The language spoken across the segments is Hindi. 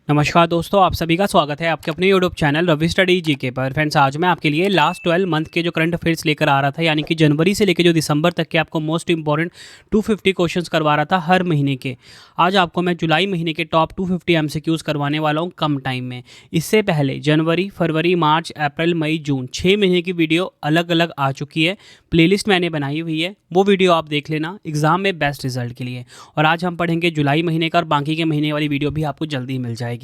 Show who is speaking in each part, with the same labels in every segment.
Speaker 1: नमस्कार दोस्तों, आप सभी का स्वागत है आपके अपने YouTube channel Ravi study GK पर। फ्रेंड्स, आज मैं आपके लिए लास्ट 12 मंथ के जो करंट अफेयर्स लेकर आ रहा था, यानी कि जनवरी से लेकर जो दिसंबर तक के आपको मोस्ट इंपॉर्टेंट 250 क्वेश्चंस करवा रहा था हर महीने के। आज आपको मैं जुलाई महीने के टॉप 250 एमसीक्यूज करवाने वाला हूँ कम टाइम में। इससे पहले जनवरी, फरवरी, मार्च, अप्रैल, मई, जून 6 महीने की वीडियो अलग अलग आ चुकी है। प्लेलिस्ट मैंने बनाई हुई है, वो वीडियो आप देख लेना एग्जाम में बेस्ट रिजल्ट के लिए। और आज हम पढ़ेंगे जुलाई महीने का, और बाकी के महीने वाली वीडियो भी आपको जल्दी मिल जाएगी।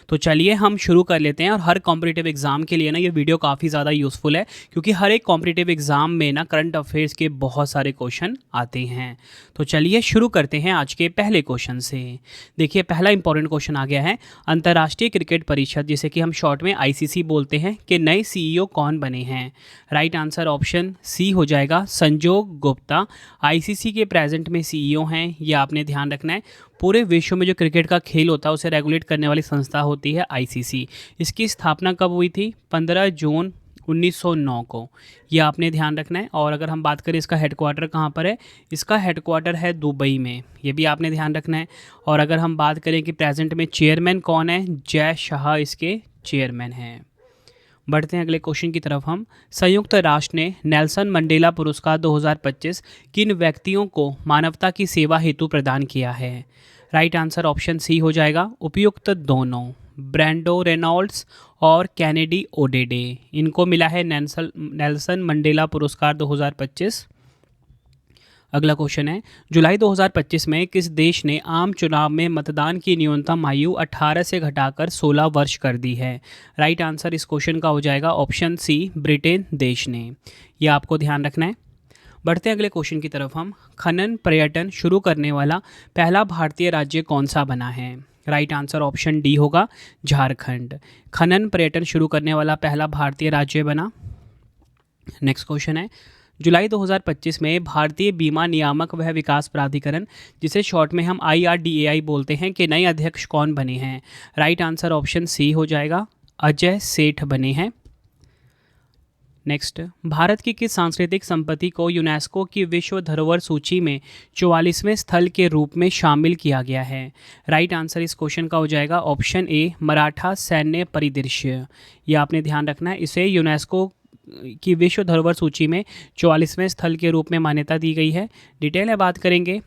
Speaker 1: तो चलिए हम शुरू कर लेते हैं। और हर कॉम्पिटिटिव एग्जाम के लिए ना ये वीडियो काफ़ी ज़्यादा यूज़फुल है, क्योंकि हर एक कॉम्पिटिटिव एग्जाम में ना करंट अफेयर्स के बहुत सारे क्वेश्चन आते हैं। तो चलिए शुरू करते हैं आज के पहले क्वेश्चन से। देखिए, पहला इंपॉर्टेंट क्वेश्चन आ गया है। अंतर्राष्ट्रीय क्रिकेट परिषद, जिसे कि हम शॉर्ट में आईसीसी बोलते हैं, के नए सीईओ कौन बने हैं? राइट आंसर ऑप्शन सी हो जाएगा, संजोग गुप्ता। आईसीसी के प्रेजेंट में सीईओ हैं, ये आपने ध्यान रखना है। पूरे विश्व में जो क्रिकेट का खेल होता है उसे रेगुलेट करने वाली संस्था होती है आईसीसी। इसकी स्थापना कब हुई थी? 15 जून 1909 को। ये आपने ध्यान रखना है। और अगर हम बात करें इसका हेडक्वार्टर कहाँ पर है, इसका हेडक्वार्टर है दुबई में, ये भी आपने ध्यान रखना है। और अगर हम बात करें कि प्रेजेंट में चेयरमैन कौन है, जय शाह इसके चेयरमैन हैं। बढ़ते हैं अगले क्वेश्चन की तरफ हम। संयुक्त राष्ट्र ने नेल्सन मंडेला पुरस्कार 2025 किन व्यक्तियों को मानवता की सेवा हेतु प्रदान किया है? राइट आंसर ऑप्शन सी हो जाएगा, उपयुक्त दोनों, ब्रैंडो रेनॉल्ड्स और कैनेडी ओडेडे। इनको मिला है नेल्सन मंडेला पुरस्कार 2025। अगला क्वेश्चन है, जुलाई 2025 में किस देश ने आम चुनाव में मतदान की न्यूनतम आयु 18 से घटाकर 16 वर्ष कर दी है? राइट आंसर इस क्वेश्चन का हो जाएगा ऑप्शन सी, ब्रिटेन देश ने। यह आपको ध्यान रखना है। बढ़ते हैं अगले क्वेश्चन की तरफ हम। खनन पर्यटन शुरू करने वाला पहला भारतीय राज्य कौन सा बना है? राइट आंसर ऑप्शन डी होगा, झारखंड। खनन पर्यटन शुरू करने वाला पहला भारतीय राज्य बना। नेक्स्ट क्वेश्चन है, जुलाई 2025 में भारतीय बीमा नियामक व विकास प्राधिकरण, जिसे शॉर्ट में हम IRDAI बोलते हैं, के नए अध्यक्ष कौन बने हैं? राइट आंसर ऑप्शन सी हो जाएगा, अजय सेठ बने हैं। नेक्स्ट, भारत की किस सांस्कृतिक संपत्ति को यूनेस्को की विश्व धरोहर सूची में 44वें स्थल के रूप में शामिल किया गया है? राइट आंसर इस क्वेश्चन का हो जाएगा ऑप्शन ए, मराठा सैन्य परिदृश्य। यह आपने ध्यान रखना है। इसे यूनेस्को की विश्व धरोहर सूची में 44वें स्थल के रूप में मान्यता दी गई है। डिटेल में बात करेंगे,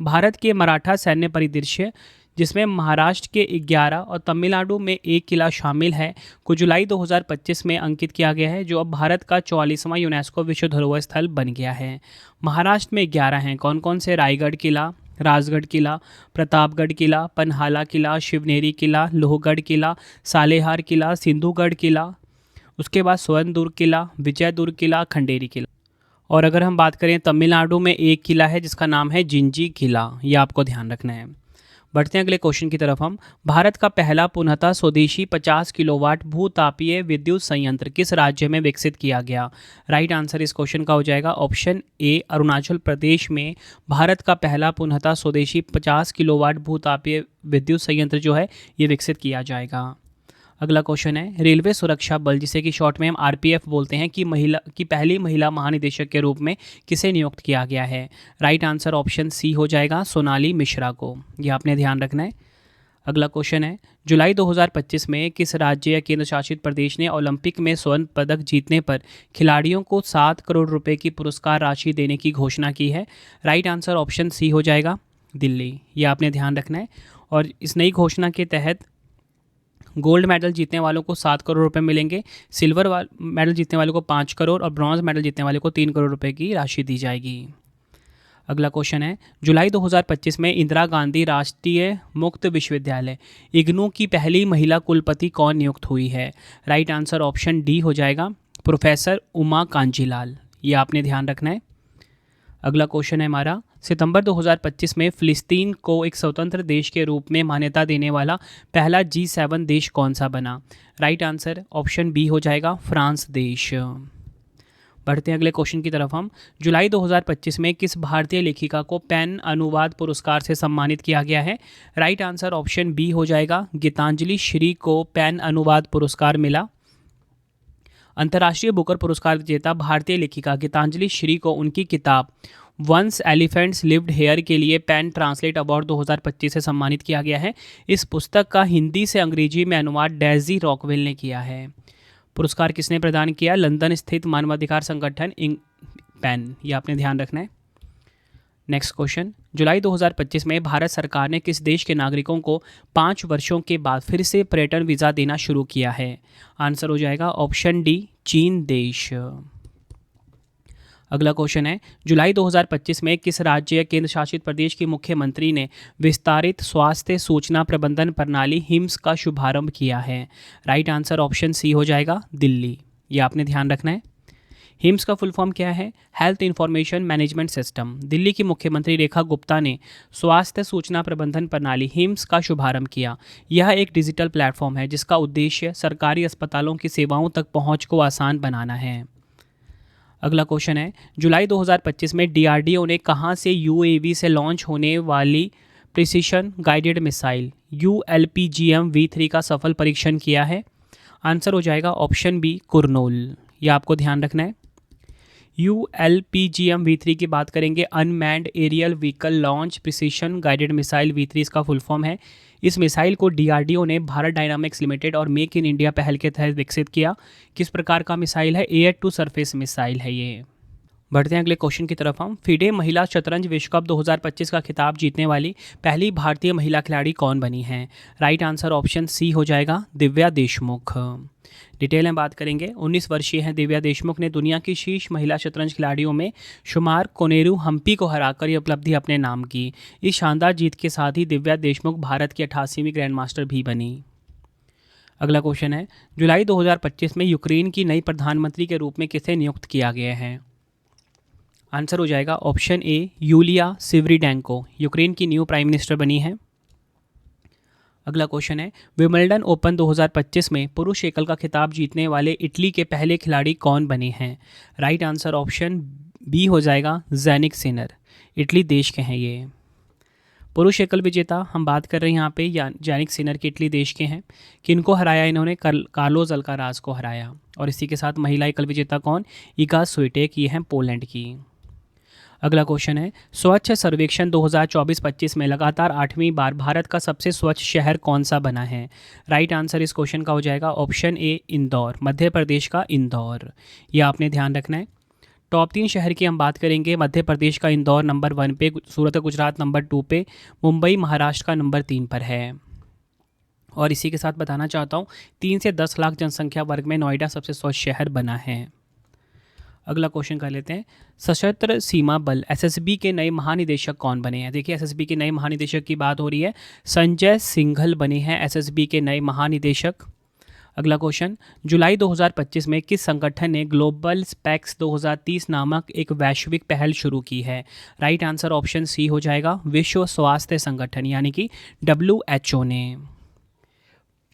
Speaker 1: भारत के मराठा सैन्य परिदृश्य, जिसमें महाराष्ट्र के 11 और तमिलनाडु में 1 किला शामिल है, को जुलाई 2025 में अंकित किया गया है, जो अब भारत का 44वां यूनेस्को विश्व धरोहर स्थल बन गया है। महाराष्ट्र में 11 हैं, कौन कौन से? रायगढ़ किला, राजगढ़ किला, प्रतापगढ़ किला, पन्हाला किला, शिवनेरी किला, लोहगढ़ किला, सालेहार किला, सिंधुगढ़ किला, उसके बाद स्वर्णदुर्ग किला, विजयदुर्ग किला, खंडेरी किला। और अगर हम बात करें तमिलनाडु में 1 किला है जिसका नाम है जिंजी किला, यह आपको ध्यान रखना है। बढ़ते हैं अगले क्वेश्चन की तरफ हम। भारत का पहला पुनः स्वदेशी 50 किलोवाट भूतापीय विद्युत संयंत्र किस राज्य में विकसित किया गया? राइट आंसर इस क्वेश्चन का हो जाएगा ऑप्शन ए, अरुणाचल प्रदेश में भारत का पहला पुनः स्वदेशी 50 किलोवाट भूतापीय विद्युत संयंत्र जो है ये विकसित किया जाएगा। अगला क्वेश्चन है, रेलवे सुरक्षा बल, जिसे कि शॉर्ट में हम RPF बोलते हैं, कि पहली महिला महानिदेशक के रूप में किसे नियुक्त किया गया है? राइट आंसर ऑप्शन सी हो जाएगा, सोनाली मिश्रा को। यह आपने ध्यान रखना है। अगला क्वेश्चन है, जुलाई 2025 में किस राज्य या केंद्र शासित प्रदेश ने ओलंपिक में स्वर्ण पदक जीतने पर खिलाड़ियों को 7 करोड़ रुपए की पुरस्कार राशि देने की घोषणा की है? राइट आंसर ऑप्शन सी हो जाएगा, दिल्ली। यह आपने ध्यान रखना है। और इस नई घोषणा के तहत गोल्ड मेडल जीतने वालों को 7 करोड़ रुपए मिलेंगे, सिल्वर मेडल जीतने वालों को 5 करोड़ और ब्रॉन्ज मेडल जीतने वाले को 3 करोड़ रुपए की राशि दी जाएगी। अगला क्वेश्चन है, जुलाई 2025 में इंदिरा गांधी राष्ट्रीय मुक्त विश्वविद्यालय इग्नू की पहली महिला कुलपति कौन नियुक्त हुई है? राइट आंसर ऑप्शन डी हो जाएगा, प्रोफेसर उमा कांजीलाल। ये आपने ध्यान रखना है। अगला क्वेश्चन है हमारा, सितंबर 2025 में फिलिस्तीन को एक स्वतंत्र देश के रूप में मान्यता देने वाला पहला G7 देश कौन सा बना? राइट आंसर ऑप्शन बी हो जाएगा, फ्रांस देश। बढ़ते हैं अगले क्वेश्चन की तरफ हम। जुलाई 2025 में किस भारतीय लेखिका को पेन अनुवाद पुरस्कार से सम्मानित किया गया है? राइट आंसर ऑप्शन बी हो जाएगा, गीतांजलि श्री को पेन अनुवाद पुरस्कार मिला। अंतर्राष्ट्रीय बुकर पुरस्कार विजेता भारतीय लेखिका गीतांजलि श्री को उनकी किताब वंस एलिफेंट्स लिव्ड हेयर के लिए पेन ट्रांसलेट अवार्ड 2025 से सम्मानित किया गया है। इस पुस्तक का हिंदी से अंग्रेजी में अनुवाद डेजी रॉकवेल ने किया है। पुरस्कार किसने प्रदान किया? लंदन स्थित मानवाधिकार संगठन पेन, ये आपने ध्यान रखना है। नेक्स्ट क्वेश्चन, जुलाई 2025 में भारत सरकार ने किस देश के नागरिकों को 5 वर्षों के बाद फिर से पर्यटन वीज़ा देना शुरू किया है? आंसर हो जाएगा ऑप्शन डी, चीन देश। अगला क्वेश्चन है, जुलाई 2025 में किस राज्य या केंद्र शासित प्रदेश के मुख्यमंत्री ने विस्तारित स्वास्थ्य सूचना प्रबंधन प्रणाली हिम्स का शुभारंभ किया है? राइट आंसर ऑप्शन सी हो जाएगा, दिल्ली। ये आपने ध्यान रखना है। हिम्स का फुल फॉर्म क्या है? Health information management system. Delhi की मुख्यमंत्री रेखा गुप्ता ने स्वास्थ्य सूचना प्रबंधन प्रणाली हिम्स का शुभारंभ किया। यह एक डिजिटल प्लेटफॉर्म है जिसका उद्देश्य सरकारी अस्पतालों की सेवाओं तक पहुंच को आसान बनाना है। अगला क्वेश्चन है, जुलाई 2025 में डीआरडीओ ने कहां से यूएवी से लॉन्च होने वाली प्रिसिशन गाइडेड मिसाइल ULPGM-V3 का सफल परीक्षण किया है? आंसर हो जाएगा ऑप्शन बी, कुरनूल। यह आपको ध्यान रखना है। ULPGM-V3 की बात करेंगे, unmanned aerial vehicle launch precision guided missile V3 इसका फुल फॉर्म है। इस मिसाइल को डीआरडीओ ने भारत डायनामिक्स लिमिटेड और मेक इन इंडिया पहल के तहत विकसित किया। किस प्रकार का मिसाइल है? एयर टू सरफेस मिसाइल है ये। बढ़ते हैं अगले क्वेश्चन की तरफ हम। फीडे महिला शतरंज विश्व कप 2025 का खिताब जीतने वाली पहली भारतीय महिला खिलाड़ी कौन बनी है? राइट आंसर ऑप्शन सी हो जाएगा, दिव्या देशमुख। डिटेल में बात करेंगे, 19 वर्षीय हैं दिव्या देशमुख ने दुनिया की शीर्ष महिला शतरंज खिलाड़ियों में शुमार कोनेरू हम्पी को हराकर ये उपलब्धि अपने नाम की। इस शानदार जीत के साथ ही दिव्या देशमुख भारत की 88वीं ग्रैंड मास्टर भी बनी। अगला क्वेश्चन है, जुलाई 2025 में यूक्रेन की नई प्रधानमंत्री के रूप में किसे नियुक्त किया गया है? आंसर हो जाएगा ऑप्शन ए, यूलिया सिवरीडेंको यूक्रेन की न्यू प्राइम मिनिस्टर बनी है। अगला क्वेश्चन है, विंबलडन ओपन 2025 में पुरुष एकल का खिताब जीतने वाले इटली के पहले खिलाड़ी कौन बने हैं? राइट आंसर ऑप्शन बी हो जाएगा, ज़ैनिक सिनर। इटली देश के हैं ये। पुरुष एकल विजेता हम बात कर रहे हैं यहाँ पे ज़ैनिक सिनर के, इटली देश के हैं। किनको हराया इन्होंने? कार्लोस अल्काराज को हराया। और इसी के साथ महिला एकल विजेता कौन? इगा स्विटेक, ये हैं पोलैंड की। अगला क्वेश्चन है, स्वच्छ सर्वेक्षण 2024-25 में लगातार 8वीं बार भारत का सबसे स्वच्छ शहर कौन सा बना है? राइट आंसर इस क्वेश्चन का हो जाएगा ऑप्शन ए, इंदौर, मध्य प्रदेश का इंदौर। यह आपने ध्यान रखना है। टॉप 3 शहर की हम बात करेंगे, मध्य प्रदेश का इंदौर नंबर 1 पे, सूरत गुजरात नंबर 2 पे, मुंबई महाराष्ट्र का नंबर 3 पर है। और इसी के साथ बताना चाहता हूँ 3 से 10 लाख जनसंख्या वर्ग में नोएडा सबसे स्वच्छ शहर बना है। अगला क्वेश्चन कर लेते हैं, सशस्त्र सीमा बल एसएसबी के नए महानिदेशक कौन बने हैं? देखिए एसएसबी के नए महानिदेशक की बात हो रही है, संजय सिंघल बने हैं एसएसबी के नए महानिदेशक। अगला क्वेश्चन, जुलाई 2025 में किस संगठन ने ग्लोबल स्पेक्स 2030 नामक एक वैश्विक पहल शुरू की है? राइट आंसर ऑप्शन सी हो जाएगा, विश्व स्वास्थ्य संगठन यानी कि WHO ने।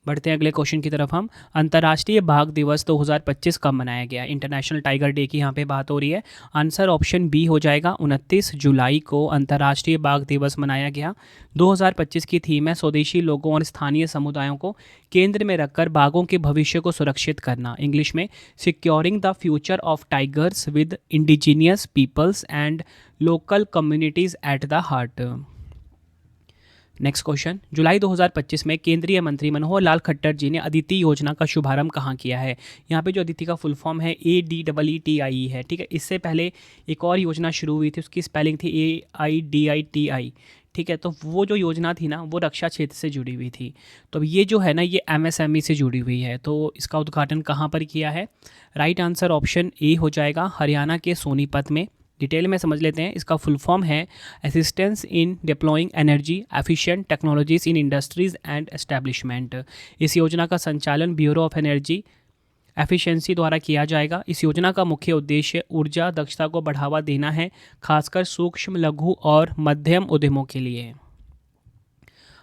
Speaker 1: बढ़ते हैं अगले क्वेश्चन की तरफ हम। अंतर्राष्ट्रीय बाघ दिवस 2025 कब मनाया गया? इंटरनेशनल टाइगर डे की यहाँ पे बात हो रही है। आंसर ऑप्शन बी हो जाएगा, 29 जुलाई को अंतर्राष्ट्रीय बाघ दिवस मनाया गया। 2025 की थीम है स्वदेशी लोगों और स्थानीय समुदायों को केंद्र में रखकर बाघों के भविष्य को सुरक्षित करना। इंग्लिश में securing the future of tigers with indigenous peoples and local communities at the heart. Next question, जुलाई 2025 में केंद्रीय मंत्री मनोहर लाल खट्टर जी ने अदिति योजना का शुभारंभ कहाँ किया है? यहाँ पे जो अदिति का फुल फॉर्म है ADEETIE है, ठीक है। इससे पहले एक और योजना शुरू हुई थी, उसकी स्पेलिंग थी AIDITI, ठीक है। तो वो जो योजना थी ना, वो रक्षा क्षेत्र से जुड़ी हुई थी। तो ये जो है ना, ये MSME से जुड़ी हुई है। तो इसका उद्घाटन कहाँ पर किया है? राइट आंसर ऑप्शन ए हो जाएगा, हरियाणा के सोनीपत में। डिटेल में समझ लेते हैं, इसका फुल फॉर्म है assistance in deploying energy efficient technologies in industries and establishment. इस योजना का संचालन ब्यूरो ऑफ एनर्जी एफिशिएंसी द्वारा किया जाएगा। इस योजना का मुख्य उद्देश्य ऊर्जा दक्षता को बढ़ावा देना है, खासकर सूक्ष्म, लघु और मध्यम उद्यमों के लिए।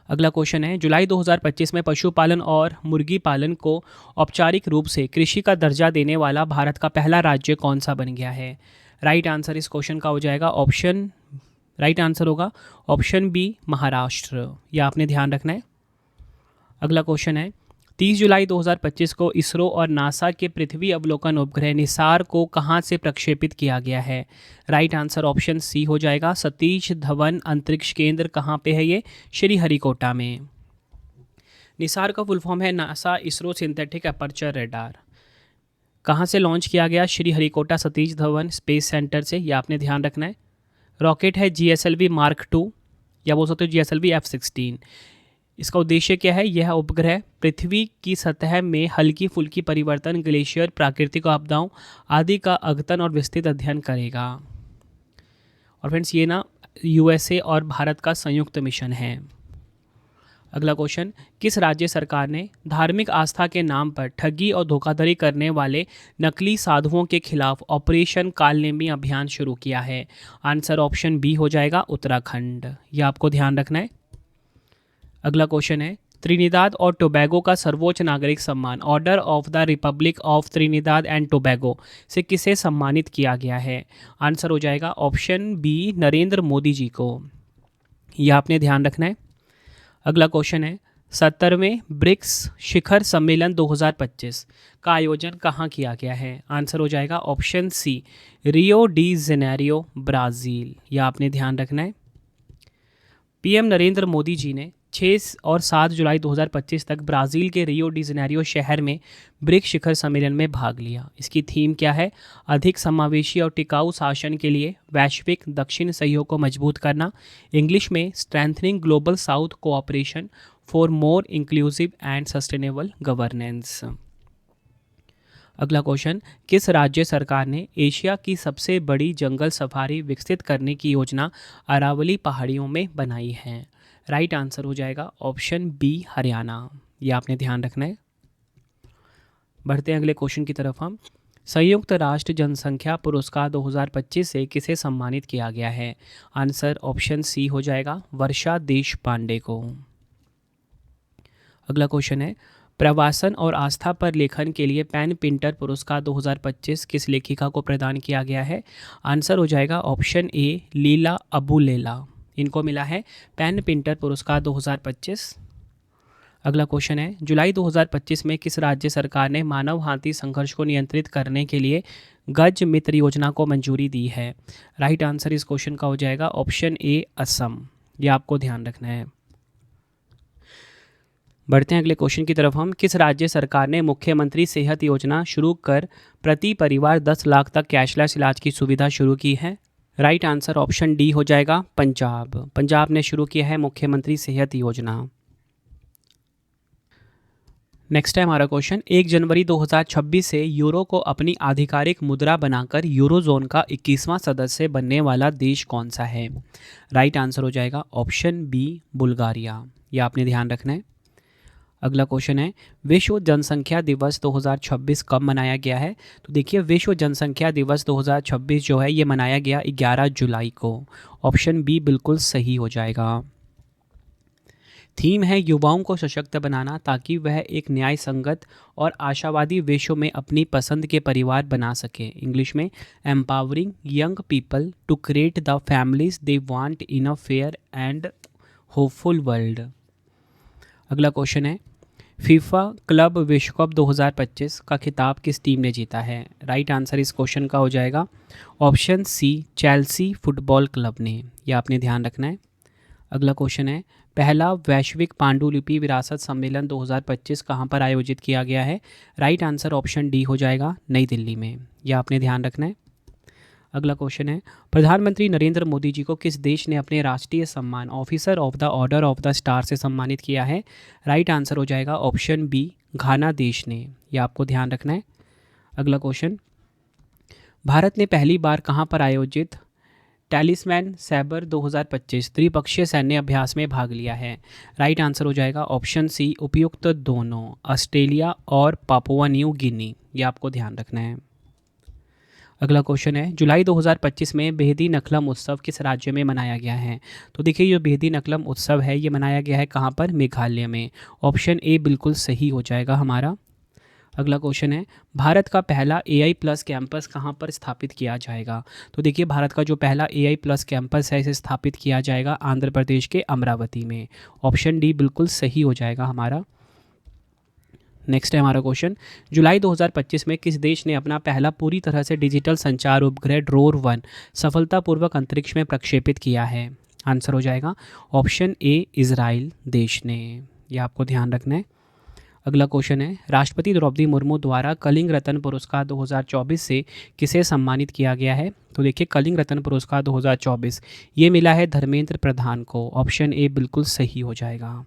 Speaker 1: अगला क्वेश्चन है, जुलाई 2025 में पशुपालन और मुर्गी पालन को औपचारिक रूप से कृषि का दर्जा देने वाला भारत का पहला राज्य कौन सा बन गया है? राइट आंसर इस क्वेश्चन का हो जाएगा राइट आंसर होगा ऑप्शन बी, महाराष्ट्र। यह आपने ध्यान रखना है। अगला क्वेश्चन है, 30 जुलाई 2025 को इसरो और नासा के पृथ्वी अवलोकन उपग्रह निसार को कहां से प्रक्षेपित किया गया है? राइट आंसर ऑप्शन सी हो जाएगा। सतीश धवन अंतरिक्ष केंद्र कहां पे है? ये श्रीहरिकोटा में। निसार का फुल फॉर्म है NASA ISRO synthetic aperture radar. कहाँ से लॉन्च किया गया? श्रीहरिकोटा सतीश धवन स्पेस सेंटर से, ये आपने ध्यान रखना है। रॉकेट है GSLV Mark 2 या बोल सकते हो GSLV F-16। इसका उद्देश्य क्या है? यह उपग्रह पृथ्वी की सतह में हल्की फुल्की परिवर्तन, ग्लेशियर, प्राकृतिक आपदाओं आदि का अद्यतन और विस्तृत अध्ययन करेगा। और फ्रेंड्स ये ना USA और भारत का संयुक्त मिशन है। अगला क्वेश्चन, किस राज्य सरकार ने धार्मिक आस्था के नाम पर ठगी और धोखाधड़ी करने वाले नकली साधुओं के खिलाफ ऑपरेशन कालनेमी अभियान शुरू किया है? आंसर ऑप्शन बी हो जाएगा, उत्तराखंड। यह आपको ध्यान रखना है। अगला क्वेश्चन है, त्रिनिदाद और टोबैगो का सर्वोच्च नागरिक सम्मान order of the Republic of Trinidad and Tobago से किसे सम्मानित किया गया है? आंसर हो जाएगा ऑप्शन बी, नरेंद्र मोदी जी को। यह आपने ध्यान रखना है। अगला क्वेश्चन है, 70वें ब्रिक्स शिखर सम्मेलन 2025 का आयोजन कहाँ किया गया है? आंसर हो जाएगा option C, Rio de Janeiro, Brazil. यह आपने ध्यान रखना है। पीएम नरेंद्र मोदी जी ने 6 और 7 जुलाई 2025 तक ब्राज़ील के रियो डी जेनेरियो शहर में ब्रिक्स शिखर सम्मेलन में भाग लिया। इसकी थीम क्या है? अधिक समावेशी और टिकाऊ शासन के लिए वैश्विक दक्षिण सहयोग को मजबूत करना, इंग्लिश में strengthening global south cooperation for more inclusive and sustainable governance. अगला क्वेश्चन, किस राज्य सरकार ने एशिया की सबसे बड़ी जंगल सफारी विकसित करने की योजना अरावली पहाड़ियों में बनाई है? राइट आंसर हो जाएगा ऑप्शन बी, हरियाणा। यह आपने ध्यान रखना है। बढ़ते हैं अगले क्वेश्चन की तरफ हम। संयुक्त राष्ट्र जनसंख्या पुरस्कार 2025 से किसे सम्मानित किया गया है? आंसर ऑप्शन सी हो जाएगा, वर्षा देश पांडे को। अगला क्वेश्चन है, प्रवासन और आस्था पर लेखन के लिए पेन पिंटर पुरस्कार 2025 किस लेखिका को प्रदान किया गया है? आंसर हो जाएगा ऑप्शन ए, लीला अबुलेला। इनको मिला है पेन पिंटर पुरस्कार 2025। अगला क्वेश्चन है, जुलाई 2025 में किस राज्य सरकार ने मानव हाथी संघर्ष को नियंत्रित करने के लिए गज मित्र योजना को मंजूरी दी है? राइट आंसर इस क्वेश्चन का हो जाएगा ऑप्शन ए, असम। यह आपको ध्यान रखना है। बढ़ते हैं अगले क्वेश्चन की तरफ हम। किस राज्य सरकार ने मुख्यमंत्री सेहत योजना शुरू कर प्रति परिवार 10 लाख तक कैशलेस इलाज की सुविधा शुरू की है? राइट आंसर ऑप्शन डी हो जाएगा, पंजाब। पंजाब ने शुरू किया है मुख्यमंत्री सेहत योजना। नेक्स्ट है हमारा क्वेश्चन, 1 जनवरी 2026 से यूरो को अपनी आधिकारिक मुद्रा बनाकर यूरोजोन का 21वां सदस्य बनने वाला देश कौन सा है? राइट आंसर हो जाएगा ऑप्शन बी, बुल्गारिया। यह आपने ध्यान रखना है। अगला क्वेश्चन है, विश्व जनसंख्या दिवस 2026 कब मनाया गया है? तो देखिए, विश्व जनसंख्या दिवस 2026 जो है ये मनाया गया 11 जुलाई को। ऑप्शन बी बिल्कुल सही हो जाएगा। थीम है युवाओं को सशक्त बनाना ताकि वह एक न्याय संगत और आशावादी विश्व में अपनी पसंद के परिवार बना सके। इंग्लिश में empowering young people to create the families they want in a fair and hopeful world. अगला क्वेश्चन है, फीफा क्लब विश्व कप 2025 का खिताब किस टीम ने जीता है? राइट आंसर इस क्वेश्चन का हो जाएगा option C, Chelsea football club ने। यह आपने ध्यान रखना है। अगला क्वेश्चन है, पहला वैश्विक पांडुलिपि विरासत सम्मेलन 2025 कहाँ पर आयोजित किया गया है? राइट आंसर ऑप्शन डी हो जाएगा, नई दिल्ली में। यह आपने ध्यान रखना है। अगला क्वेश्चन है, प्रधानमंत्री नरेंद्र मोदी जी को किस देश ने अपने राष्ट्रीय सम्मान officer of the order of the star से सम्मानित किया है? राइट आंसर हो जाएगा ऑप्शन बी, घाना देश ने। यह आपको ध्यान रखना है। अगला क्वेश्चन, भारत ने पहली बार कहाँ पर आयोजित टैलिस्मैन सैबर 2025 त्रिपक्षीय सैन्य अभ्यास में भाग लिया है? राइट आंसर हो जाएगा ऑप्शन सी, उपयुक्त दोनों, ऑस्ट्रेलिया और पापुआ न्यू गिनी। यह आपको ध्यान रखना है। अगला क्वेश्चन है, जुलाई 2025 में बेहदी नखलम उत्सव किस राज्य में मनाया गया है? तो देखिए, ये बेहदी नखलम उत्सव है ये मनाया गया है कहाँ पर? मेघालय में। ऑप्शन ए बिल्कुल सही हो जाएगा हमारा। अगला क्वेश्चन है, भारत का पहला AI+ कैंपस कहाँ पर स्थापित किया जाएगा? तो देखिए, भारत का जो पहला AI+ कैंपस है इसे स्थापित किया जाएगा आंध्र प्रदेश के अमरावती में। ऑप्शन डी बिल्कुल सही हो जाएगा हमारा। नेक्स्ट है हमारा क्वेश्चन, जुलाई 2025 में किस देश ने अपना पहला पूरी तरह से डिजिटल संचार उपग्रह ड्रोर-1 सफलतापूर्वक अंतरिक्ष में प्रक्षेपित किया है? आंसर हो जाएगा ऑप्शन ए इजराइल देश ने। यह आपको ध्यान रखना है। अगला क्वेश्चन है, राष्ट्रपति द्रौपदी मुर्मू द्वारा कलिंग रत्न पुरस्कार 2024 से किसे सम्मानित किया गया है? तो देखिए कलिंग रत्न पुरस्कार 2024 ये मिला है धर्मेंद्र प्रधान को। ऑप्शन ए बिल्कुल सही हो जाएगा।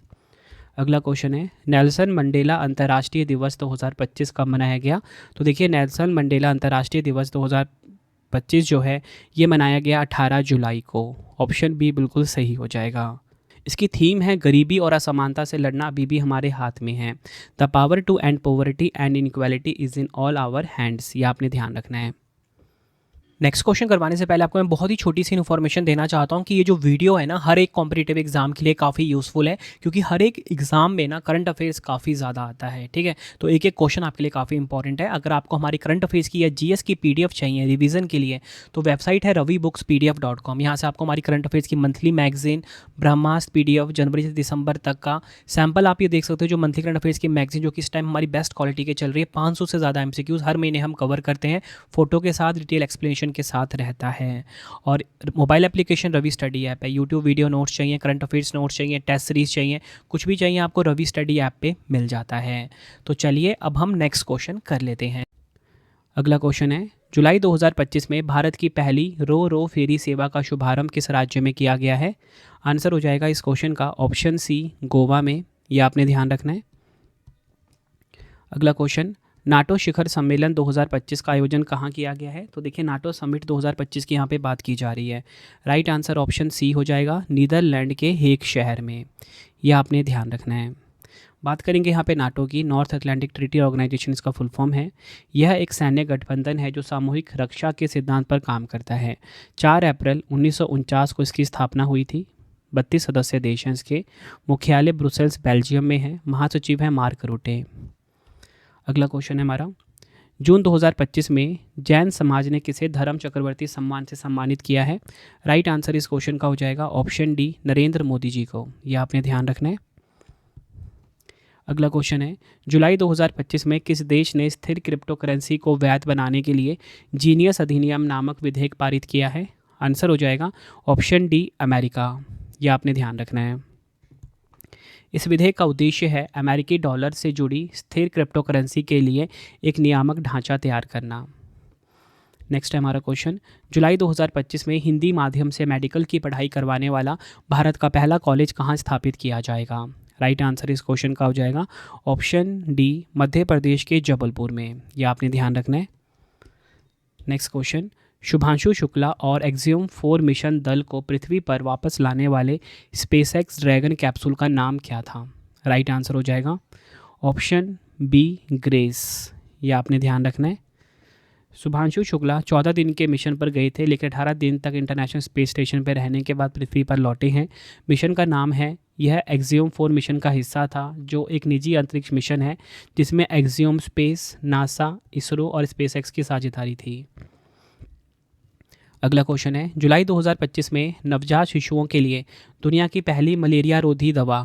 Speaker 1: अगला क्वेश्चन है, नेल्सन मंडेला अंतर्राष्ट्रीय दिवस 2025 कब मनाया गया? तो देखिए नेल्सन मंडेला अंतर्राष्ट्रीय दिवस 2025 जो है ये मनाया गया 18 जुलाई को। ऑप्शन बी बिल्कुल सही हो जाएगा। इसकी थीम है गरीबी और असमानता से लड़ना अभी भी हमारे हाथ में है। The power to end poverty and inequality is in all our hands. ये आपने ध्यान रखना है। नेक्स्ट क्वेश्चन करवाने से पहले आपको मैं बहुत ही छोटी सी इन्फॉर्मेशन देना चाहता हूँ कि ये जो वीडियो है ना हर एक कॉम्पिटिटिव एग्जाम के लिए काफ़ी यूज़फुल है, क्योंकि हर एक एग्जाम में ना करंट अफेयर्स काफ़ी ज़्यादा आता है। ठीक है, तो एक एक क्वेश्चन आपके लिए काफ़ी इंपॉर्टेंट है। अगर आपको हमारी करंट अफेयर्स की या जीएस की पीडीएफ चाहिए रिवीजन के लिए तो वेबसाइट है ravibookspdf.com। यहाँ से आपको हमारी करंट अफेयर्स की मंथली मैगजीन ब्रह्मास्त्र पीडीएफ जनवरी से दिसंबर तक का सैम्पल आप ये देख सकते हो। जो मंथली करंट अफेयर्स की मैगजीन जो कि इस टाइम हमारी बेस्ट क्वालिटी के चल रही है, 500 से ज़्यादा एमसीक्यूज़ हर महीने हम कवर करते हैं, फोटो के साथ डिटेल एक्सप्लेनेशन के साथ रहता है। और mobile application Ravi study app है। यूट्यूब वीडियो नोट्स चाहिए, करंट अफेयर्स नोट्स चाहिए, टेस्ट सीरीज चाहिए, कुछ भी चाहिए आपको रवि स्टडी ऐप पे मिल जाता है। तो चलिए अब हम नेक्स्ट क्वेश्चन कर लेते हैं। अगला क्वेश्चन है, जुलाई 2025 में भारत की पहली रो रो फेरी सेवा का शुभारंभ किस राज्य में किया गया है? आंसर हो जाएगा इस क्वेश्चन का ऑप्शन सी गोवा में। यह आपने ध्यान रखना है। अगला क्वेश्चन, नाटो शिखर सम्मेलन 2025 का आयोजन कहाँ किया गया है? तो देखिए नाटो समिट 2025 की यहाँ पे बात की जा रही है। राइट आंसर ऑप्शन सी हो जाएगा, नीदरलैंड के हेग शहर में। यह आपने ध्यान रखना है। बात करेंगे यहाँ पे नाटो की, नॉर्थ अटलांटिक ट्रीटी ऑर्गेनाइजेशन इसका फुल फॉर्म है। यह एक सैन्य गठबंधन है जो सामूहिक रक्षा के सिद्धांत पर काम करता है। 4 अप्रैल 1949 को इसकी स्थापना हुई थी। 32 सदस्य देश हैं इसके। मुख्यालय ब्रुसेल्स बेल्जियम में है। महासचिव है मार्क रूटे। अगला क्वेश्चन है हमारा, जून 2025 में जैन समाज ने किसे धर्म चक्रवर्ती सम्मान से सम्मानित किया है? राइट आंसर इस क्वेश्चन का हो जाएगा ऑप्शन डी नरेंद्र मोदी जी को। यह आपने ध्यान रखना है। अगला क्वेश्चन है, जुलाई 2025 में किस देश ने स्थिर क्रिप्टो करेंसी को वैध बनाने के लिए जीनियस अधिनियम नामक विधेयक पारित किया है? आंसर हो जाएगा ऑप्शन डी अमेरिका। यह आपने ध्यान रखना है। इस विधेयक का उद्देश्य है अमेरिकी डॉलर से जुड़ी स्थिर क्रिप्टो करेंसी के लिए एक नियामक ढांचा तैयार करना। नेक्स्ट है हमारा क्वेश्चन, जुलाई 2025 में हिंदी माध्यम से मेडिकल की पढ़ाई करवाने वाला भारत का पहला कॉलेज कहाँ स्थापित किया जाएगा? राइट आंसर इस क्वेश्चन का हो जाएगा ऑप्शन डी मध्य प्रदेश के जबलपुर में। यह आपने ध्यान रखना है। नेक्स्ट क्वेश्चन, शुभांशु शुक्ला और एक्सियोम 4 मिशन दल को पृथ्वी पर वापस लाने वाले स्पेसएक्स ड्रैगन कैप्सूल का नाम क्या था? राइट आंसर हो जाएगा ऑप्शन बी ग्रेस। यह आपने ध्यान रखना है। शुभांशु शुक्ला 14 दिन के मिशन पर गए थे, लेकिन 18 दिन तक इंटरनेशनल स्पेस स्टेशन पर रहने के बाद पृथ्वी पर लौटे हैं। मिशन का नाम है, यह एक्सियोम 4 मिशन का हिस्सा था जो एक निजी अंतरिक्ष मिशन है जिसमें एक्सियोम स्पेस, नासा, इसरो और स्पेसएक्स की साझेदारी थी। अगला क्वेश्चन है, जुलाई 2025 में नवजात शिशुओं के लिए दुनिया की पहली मलेरिया रोधी दवा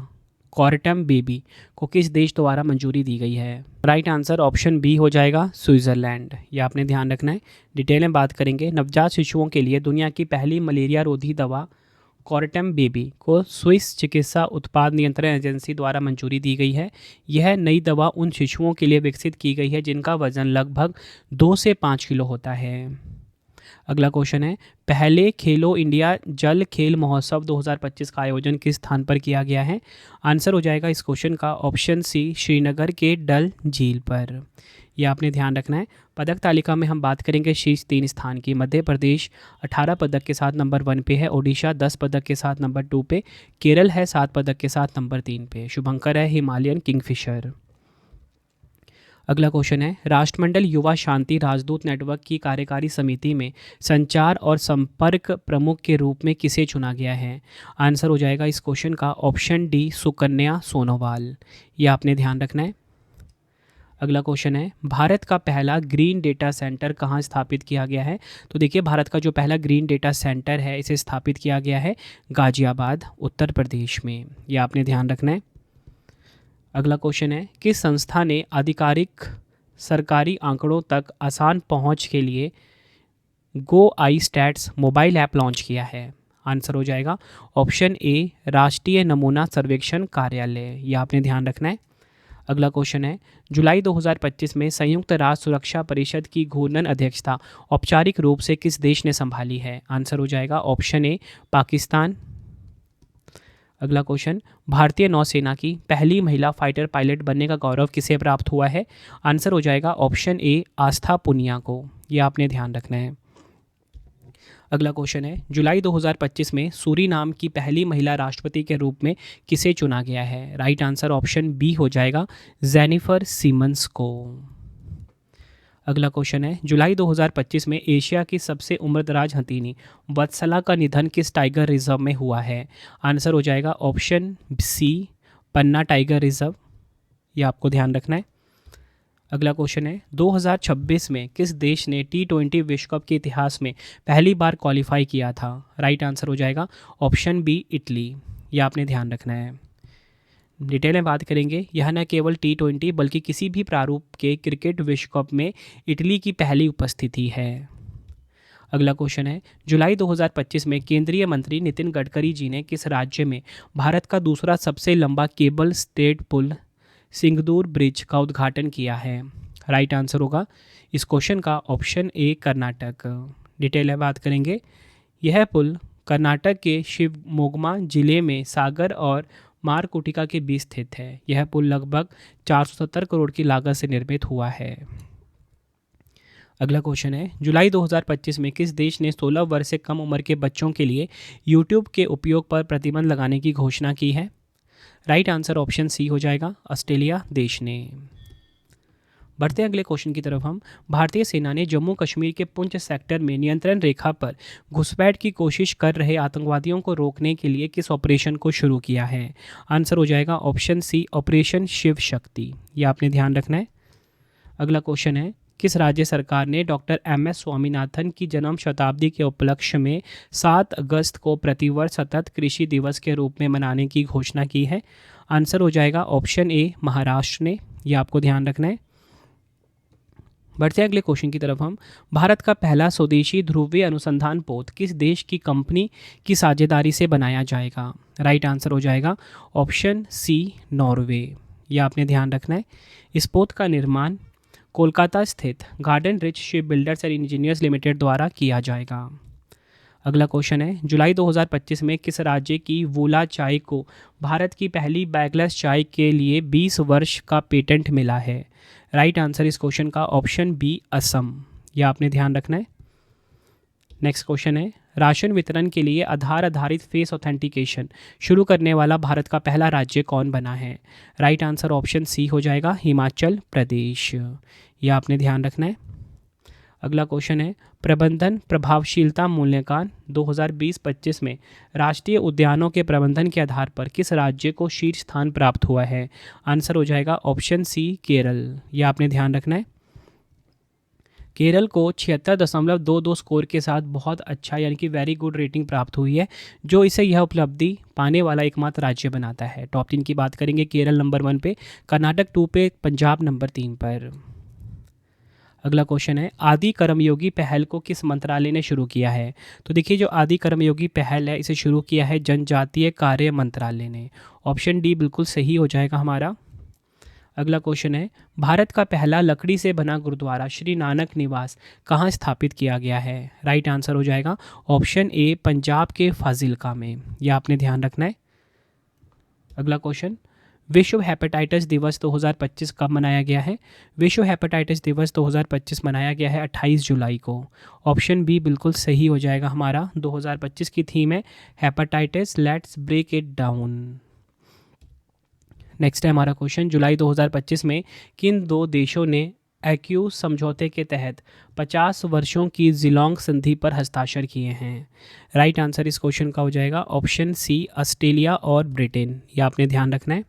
Speaker 1: कॉर्टम बेबी को किस देश द्वारा मंजूरी दी गई है? राइट आंसर ऑप्शन बी हो जाएगा स्विट्ज़रलैंड। यह आपने ध्यान रखना है। डिटेल में बात करेंगे, नवजात शिशुओं के लिए दुनिया की पहली मलेरिया रोधी दवा कॉर्टम बेबी को स्विस चिकित्सा उत्पाद नियंत्रण एजेंसी द्वारा मंजूरी दी गई है। यह नई दवा उन शिशुओं के लिए विकसित की गई है जिनका वजन लगभग 2 से 5 किलो होता है। अगला क्वेश्चन है, पहले खेलो इंडिया जल खेल महोत्सव 2025 का आयोजन किस स्थान पर किया गया है? आंसर हो जाएगा इस क्वेश्चन का ऑप्शन सी श्रीनगर के डल झील पर। यह आपने ध्यान रखना है। पदक तालिका में हम बात करेंगे शीर्ष 3 स्थान की। मध्य प्रदेश 18 पदक के साथ नंबर 1 पे है। ओडिशा 10 पदक के साथ नंबर 2 पे। केरल है 7 पदक के साथ नंबर 3 पे। शुभंकर है हिमालयन किंगफिशर। अगला क्वेश्चन है, राष्ट्रमंडल युवा शांति राजदूत नेटवर्क की कार्यकारी समिति में संचार और संपर्क प्रमुख के रूप में किसे चुना गया है? आंसर हो जाएगा इस क्वेश्चन का ऑप्शन डी सुकन्या सोनोवाल। यह आपने ध्यान रखना है। अगला क्वेश्चन है, भारत का पहला ग्रीन डेटा सेंटर कहाँ स्थापित किया गया है? तो देखिए भारत का जो पहला ग्रीन डेटा सेंटर है इसे स्थापित किया गया है गाजियाबाद उत्तर प्रदेश में। यह आपने ध्यान रखना है। अगला क्वेश्चन है, किस संस्था ने आधिकारिक सरकारी आंकड़ों तक आसान पहुंच के लिए गो आई स्टैट्स मोबाइल ऐप लॉन्च किया है? आंसर हो जाएगा ऑप्शन ए राष्ट्रीय नमूना सर्वेक्षण कार्यालय। ये आपने ध्यान रखना है। अगला क्वेश्चन है, जुलाई 2025 में संयुक्त राष्ट्र सुरक्षा परिषद की घूर्णन अध्यक्षता औपचारिक रूप से किस देश ने संभाली है? आंसर हो जाएगा ऑप्शन ए पाकिस्तान। अगला क्वेश्चन, भारतीय नौसेना की पहली महिला फाइटर पायलट बनने का गौरव किसे प्राप्त हुआ है? आंसर हो जाएगा ऑप्शन ए आस्था पुनिया को। यह आपने ध्यान रखना है। अगला क्वेश्चन है, जुलाई 2025 में सूरीनाम की पहली महिला राष्ट्रपति के रूप में किसे चुना गया है? राइट आंसर ऑप्शन बी हो जाएगा जेनिफर सीमंस को। अगला क्वेश्चन है, जुलाई 2025 में एशिया की सबसे उम्रदराज हथीनी वत्सला का निधन किस टाइगर रिजर्व में हुआ है? आंसर हो जाएगा ऑप्शन सी पन्ना टाइगर रिजर्व। ये आपको ध्यान रखना है। अगला क्वेश्चन है, 2026 में किस देश ने T20 विश्व कप के इतिहास में पहली बार क्वालिफाई किया था? राइट आंसर हो जाएगा ऑप्शन बी इटली। यह आपने ध्यान रखना है। डिटेल में बात करेंगे, यह न केवल T20 बल्कि किसी भी प्रारूप के क्रिकेट विश्व कप में इटली की पहली उपस्थिति है। अगला क्वेश्चन है, जुलाई 2025 में केंद्रीय मंत्री नितिन गडकरी जी ने किस राज्य में भारत का दूसरा सबसे लंबा केबल स्टेड पुल सिंगदूर ब्रिज का उद्घाटन किया है? राइट आंसर होगा इस क्वेश्चन का ऑप्शन ए कर्नाटक। डिटेल में बात करेंगे, यह पुल कर्नाटक के शिवमोग्गा जिले में सागर और मारकुटिका के बीच स्थित है। यह पुल लगभग 470 करोड़ की लागत से निर्मित हुआ है। अगला क्वेश्चन है, जुलाई 2025 में किस देश ने 16 वर्ष से कम उम्र के बच्चों के लिए यूट्यूब के उपयोग पर प्रतिबंध लगाने की घोषणा की है? राइट आंसर ऑप्शन सी हो जाएगा ऑस्ट्रेलिया देश ने। बढ़ते हैं अगले क्वेश्चन की तरफ हम। भारतीय सेना ने जम्मू कश्मीर के पुंछ सेक्टर में नियंत्रण रेखा पर घुसपैठ की कोशिश कर रहे आतंकवादियों को रोकने के लिए किस ऑपरेशन को शुरू किया है? आंसर हो जाएगा ऑप्शन सी ऑपरेशन शिव शक्ति। ये आपने ध्यान रखना है। अगला क्वेश्चन है, किस राज्य सरकार ने डॉक्टर एम एस स्वामीनाथन की जन्म शताब्दी के उपलक्ष्य में 7 अगस्त को प्रतिवर्ष सतत कृषि दिवस के रूप में मनाने की घोषणा की है? आंसर हो जाएगा ऑप्शन ए महाराष्ट्र ने। यह आपको ध्यान रखना है। बढ़ते हैं अगले क्वेश्चन की तरफ हम। भारत का पहला स्वदेशी ध्रुवीय अनुसंधान पोत किस देश की कंपनी की साझेदारी से बनाया जाएगा? राइट आंसर हो जाएगा ऑप्शन सी नॉर्वे। यह आपने ध्यान रखना है। इस पोत का निर्माण कोलकाता स्थित garden rich ship builders and engineers limited द्वारा किया जाएगा। अगला क्वेश्चन है, जुलाई 2025 में किस राज्य की वोला चाय को भारत की पहली बैगलेस चाय के लिए 20 वर्ष का पेटेंट मिला है? राइट आंसर इस क्वेश्चन का ऑप्शन बी असम। यह आपने ध्यान रखना है। नेक्स्ट क्वेश्चन है, राशन वितरण के लिए आधार आधारित फेस ऑथेंटिकेशन शुरू करने वाला भारत का पहला राज्य कौन बना है? राइट आंसर ऑप्शन सी हो जाएगा हिमाचल प्रदेश। यह आपने ध्यान रखना है। अगला क्वेश्चन है, प्रबंधन प्रभावशीलता मूल्यांकन 2020-25 में राष्ट्रीय उद्यानों के प्रबंधन के आधार पर किस राज्य को शीर्ष स्थान प्राप्त हुआ है? आंसर हो जाएगा ऑप्शन सी केरल। यह आपने ध्यान रखना है। केरल को 76.22 स्कोर के साथ बहुत अच्छा यानी कि वेरी गुड रेटिंग प्राप्त हुई है, जो इसे यह उपलब्धि पाने वाला एकमात्र राज्य बनाता है। टॉप 3 की बात करेंगे, केरल नंबर 1 पे, कर्नाटक 2 पे, पंजाब नंबर 3 पर। अगला क्वेश्चन है, आदि कर्मयोगी पहल को किस मंत्रालय ने शुरू किया है? तो देखिए, जो आदि कर्मयोगी पहल है इसे शुरू किया है जनजातीय कार्य मंत्रालय ने। ऑप्शन डी बिल्कुल सही हो जाएगा हमारा। अगला क्वेश्चन है, भारत का पहला लकड़ी से बना गुरुद्वारा श्री नानक निवास कहाँ स्थापित किया गया है? राइट आंसर हो जाएगा ऑप्शन ए पंजाब के फाजिलका में। यह आपने ध्यान रखना है। अगला क्वेश्चन, विश्व हेपेटाइटिस दिवस 2025 कब मनाया गया है? विश्व हेपेटाइटिस दिवस 2025 मनाया गया है 28 जुलाई को। ऑप्शन बी बिल्कुल सही हो जाएगा हमारा। 2025 की थीम है hepatitis let's break it down. Next है हमारा क्वेश्चन, जुलाई 2025 में किन 2 देशों ने एक्यू समझौते के तहत 50 वर्षों की जिलोंग संधि पर हस्ताक्षर किए हैं? राइट आंसर इस क्वेश्चन का हो जाएगा ऑप्शन सी ऑस्ट्रेलिया और ब्रिटेन। यह आपने ध्यान रखना है।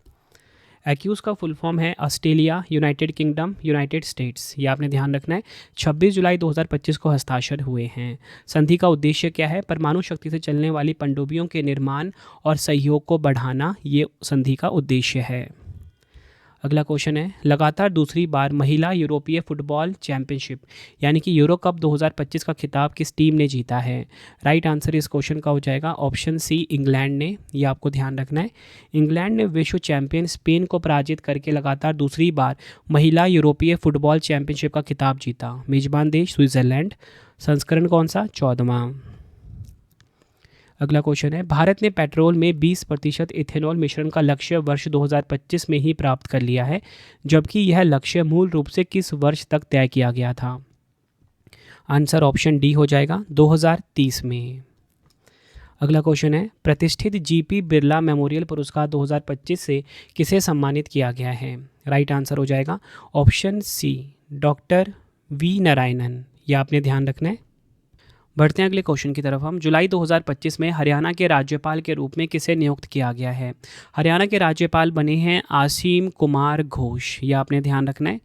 Speaker 1: एक्यूज़ का फुल फॉर्म है Australia, United kingdom, United states. ये आपने ध्यान रखना है। 26 जुलाई 2025 को हस्ताक्षर हुए हैं। संधि का उद्देश्य क्या है? परमाणु शक्ति से चलने वाली पनडुब्बियों के निर्माण और सहयोग को बढ़ाना, ये संधि का उद्देश्य है। अगला क्वेश्चन है, लगातार दूसरी बार महिला यूरोपीय फुटबॉल चैंपियनशिप यानी कि यूरो कप 2025 का खिताब किस टीम ने जीता है? राइट आंसर इस क्वेश्चन का हो जाएगा ऑप्शन सी, इंग्लैंड ने। ये आपको ध्यान रखना है। इंग्लैंड ने विश्व चैंपियन स्पेन को पराजित करके लगातार दूसरी बार महिला यूरोपीय फुटबॉल चैंपियनशिप का खिताब जीता। मेजबान देश स्विट्जरलैंड। संस्करण कौन सा? 14वां। अगला क्वेश्चन है, भारत ने पेट्रोल में 20% इथेनॉल मिश्रण का लक्ष्य वर्ष 2025 में ही प्राप्त कर लिया है, जबकि यह लक्ष्य मूल रूप से किस वर्ष तक तय किया गया था? आंसर ऑप्शन डी हो जाएगा 2030 में। अगला क्वेश्चन है, प्रतिष्ठित जीपी बिरला मेमोरियल पुरस्कार 2025 से किसे सम्मानित किया गया है? राइट आंसर हो जाएगा option C, doctor V Narayanan. यह आपने ध्यान रखना है। बढ़ते हैं अगले क्वेश्चन की तरफ हम। जुलाई 2025 में हरियाणा के राज्यपाल के रूप में किसे नियुक्त किया गया है? हरियाणा के राज्यपाल बने हैं आसीम कुमार घोष। यह आपने ध्यान रखना है।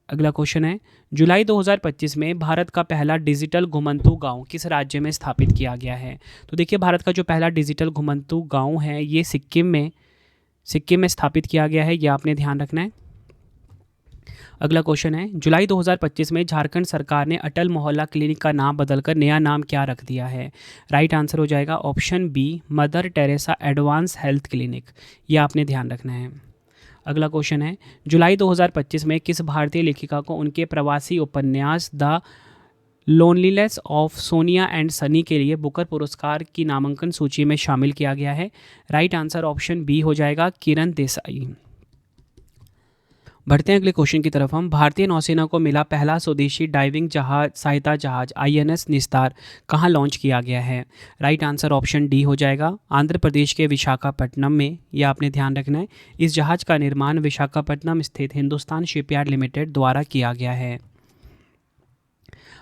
Speaker 1: अगला क्वेश्चन है, जुलाई 2025 में भारत का पहला डिजिटल घुमंतू गांव किस राज्य में स्थापित किया गया है? तो देखिए, भारत का जो पहला डिजिटल घुमंतू गांव है ये सिक्किम में स्थापित किया गया है। यह आपने ध्यान रखना है। अगला क्वेश्चन है, जुलाई 2025 में झारखंड सरकार ने अटल मोहल्ला क्लिनिक का नाम बदलकर नया नाम क्या रख दिया है? राइट आंसर हो जाएगा option B, Mother Teresa advance health clinic. यह आपने ध्यान रखना है। अगला क्वेश्चन है, जुलाई 2025 में किस भारतीय लेखिका को उनके प्रवासी उपन्यास the loneliness of Sonia and Sunny के लिए बुकर पुरस्कार की नामांकन सूची में शामिल किया गया है? राइट आंसर ऑप्शन बी हो जाएगा, किरण देसाई। बढ़ते हैं अगले क्वेश्चन की तरफ हम। भारतीय नौसेना को मिला पहला स्वदेशी डाइविंग जहाज सहायता जहाज आईएनएस निस्तार कहाँ लॉन्च किया गया है? राइट आंसर ऑप्शन डी हो जाएगा, आंध्र प्रदेश के विशाखापट्टनम में। यह आपने ध्यान रखना है। इस जहाज का निर्माण विशाखापट्टनम स्थित हिंदुस्तान शिपयार्ड लिमिटेड द्वारा किया गया है।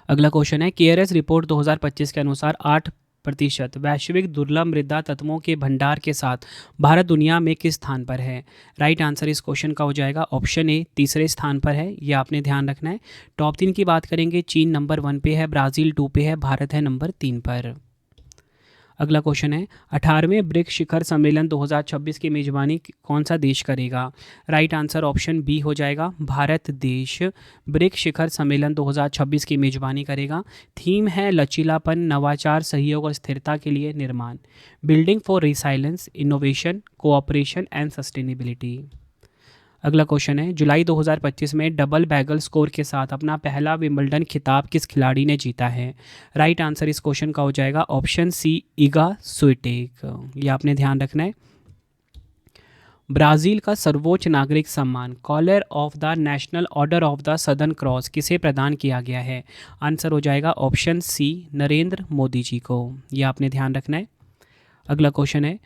Speaker 1: अगला क्वेश्चन है, केयरएस रिपोर्ट 2025 के अनुसार 8% वैश्विक दुर्लभ मृदा तत्वों के भंडार के साथ भारत दुनिया में किस स्थान पर है? राइट आंसर इस क्वेश्चन का हो जाएगा ऑप्शन ए, तीसरे स्थान पर है। यह आपने ध्यान रखना है। टॉप 3 की बात करेंगे, चीन नंबर 1 पे है, ब्राज़ील 2 पे है, भारत है नंबर 3 पर। अगला क्वेश्चन है, 18वें ब्रिक्स शिखर सम्मेलन 2026 की मेजबानी कौन सा देश करेगा? राइट आंसर ऑप्शन बी हो जाएगा, भारत देश ब्रिक्स शिखर सम्मेलन 2026 की मेजबानी करेगा। थीम है लचीलापन, नवाचार, सहयोग और स्थिरता के लिए निर्माण, building for resilience, innovation, cooperation and sustainability. अगला क्वेश्चन है, जुलाई 2025 में डबल बैगल स्कोर के साथ अपना पहला विंबलडन खिताब किस खिलाड़ी ने जीता है? राइट आंसर इस क्वेश्चन का हो जाएगा ऑप्शन सी, इगा स्विटेक। ये आपने ध्यान रखना है। ब्राज़ील का सर्वोच्च नागरिक सम्मान collar of the national order of the southern cross किसे प्रदान किया गया है? आंसर हो जाएगा ऑप्शन सी, नरेंद्र मोदी जी को। यह आपने ध्यान रखना है। अगला क्वेश्चन है,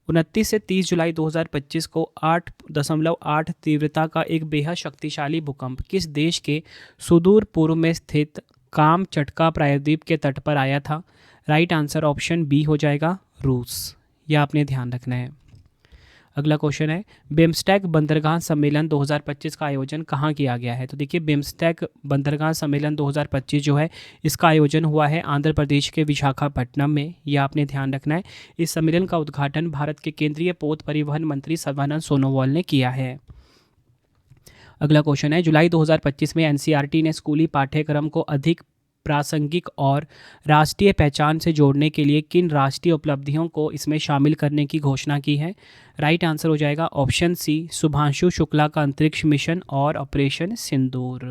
Speaker 1: 29 से 30 जुलाई 2025 को 8.8 तीव्रता का एक बेहद शक्तिशाली भूकंप किस देश के सुदूर पूर्व में स्थित कामचटका प्रायद्वीप के तट पर आया था? राइट आंसर ऑप्शन बी हो जाएगा, रूस। यह आपने ध्यान रखना है। अगला क्वेश्चन है, बिम्स्टेक बंदरगाह सम्मेलन 2025 का आयोजन कहाँ किया गया है? तो देखिए, बिम्स्टेक बंदरगाह सम्मेलन 2025 जो है इसका आयोजन हुआ है आंध्र प्रदेश के विशाखापट्टनम में। यह आपने ध्यान रखना है। इस सम्मेलन का उद्घाटन भारत के केंद्रीय पोत परिवहन मंत्री सर्बानंद सोनोवाल ने किया है। अगला क्वेश्चन है, जुलाई 2025 में एनसीईआरटी ने स्कूली पाठ्यक्रम को अधिक प्रासंगिक और राष्ट्रीय पहचान से जोड़ने के लिए किन राष्ट्रीय उपलब्धियों को इसमें शामिल करने की घोषणा की है? राइट आंसर हो जाएगा ऑप्शन सी, शुभांशु शुक्ला का अंतरिक्ष मिशन और ऑपरेशन सिंदूर।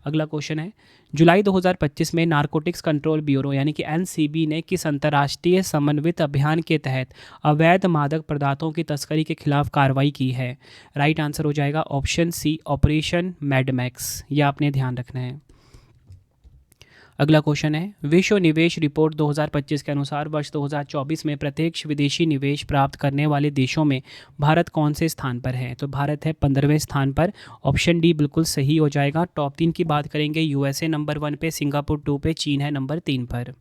Speaker 1: अगला क्वेश्चन है, जुलाई 2025 में नारकोटिक्स कंट्रोल ब्यूरो यानी कि एनसीबी ने किस अंतर्राष्ट्रीय समन्वित अभियान के तहत अवैध मादक पदार्थों की तस्करी के खिलाफ कार्रवाई की है? राइट आंसर हो जाएगा ऑप्शन सी, ऑपरेशन मैडमैक्स। यह आपने ध्यान रखना है। अगला क्वेश्चन है, विश्व निवेश रिपोर्ट 2025 के अनुसार वर्ष 2024 में प्रत्यक्ष विदेशी निवेश प्राप्त करने वाले देशों में भारत कौन से स्थान पर है? तो भारत है 15वें स्थान पर। ऑप्शन डी बिल्कुल सही हो जाएगा। टॉप 3 की बात करेंगे, यूएसए नंबर 1 पे, सिंगापुर 2 पे, चीन है नंबर 3 पर।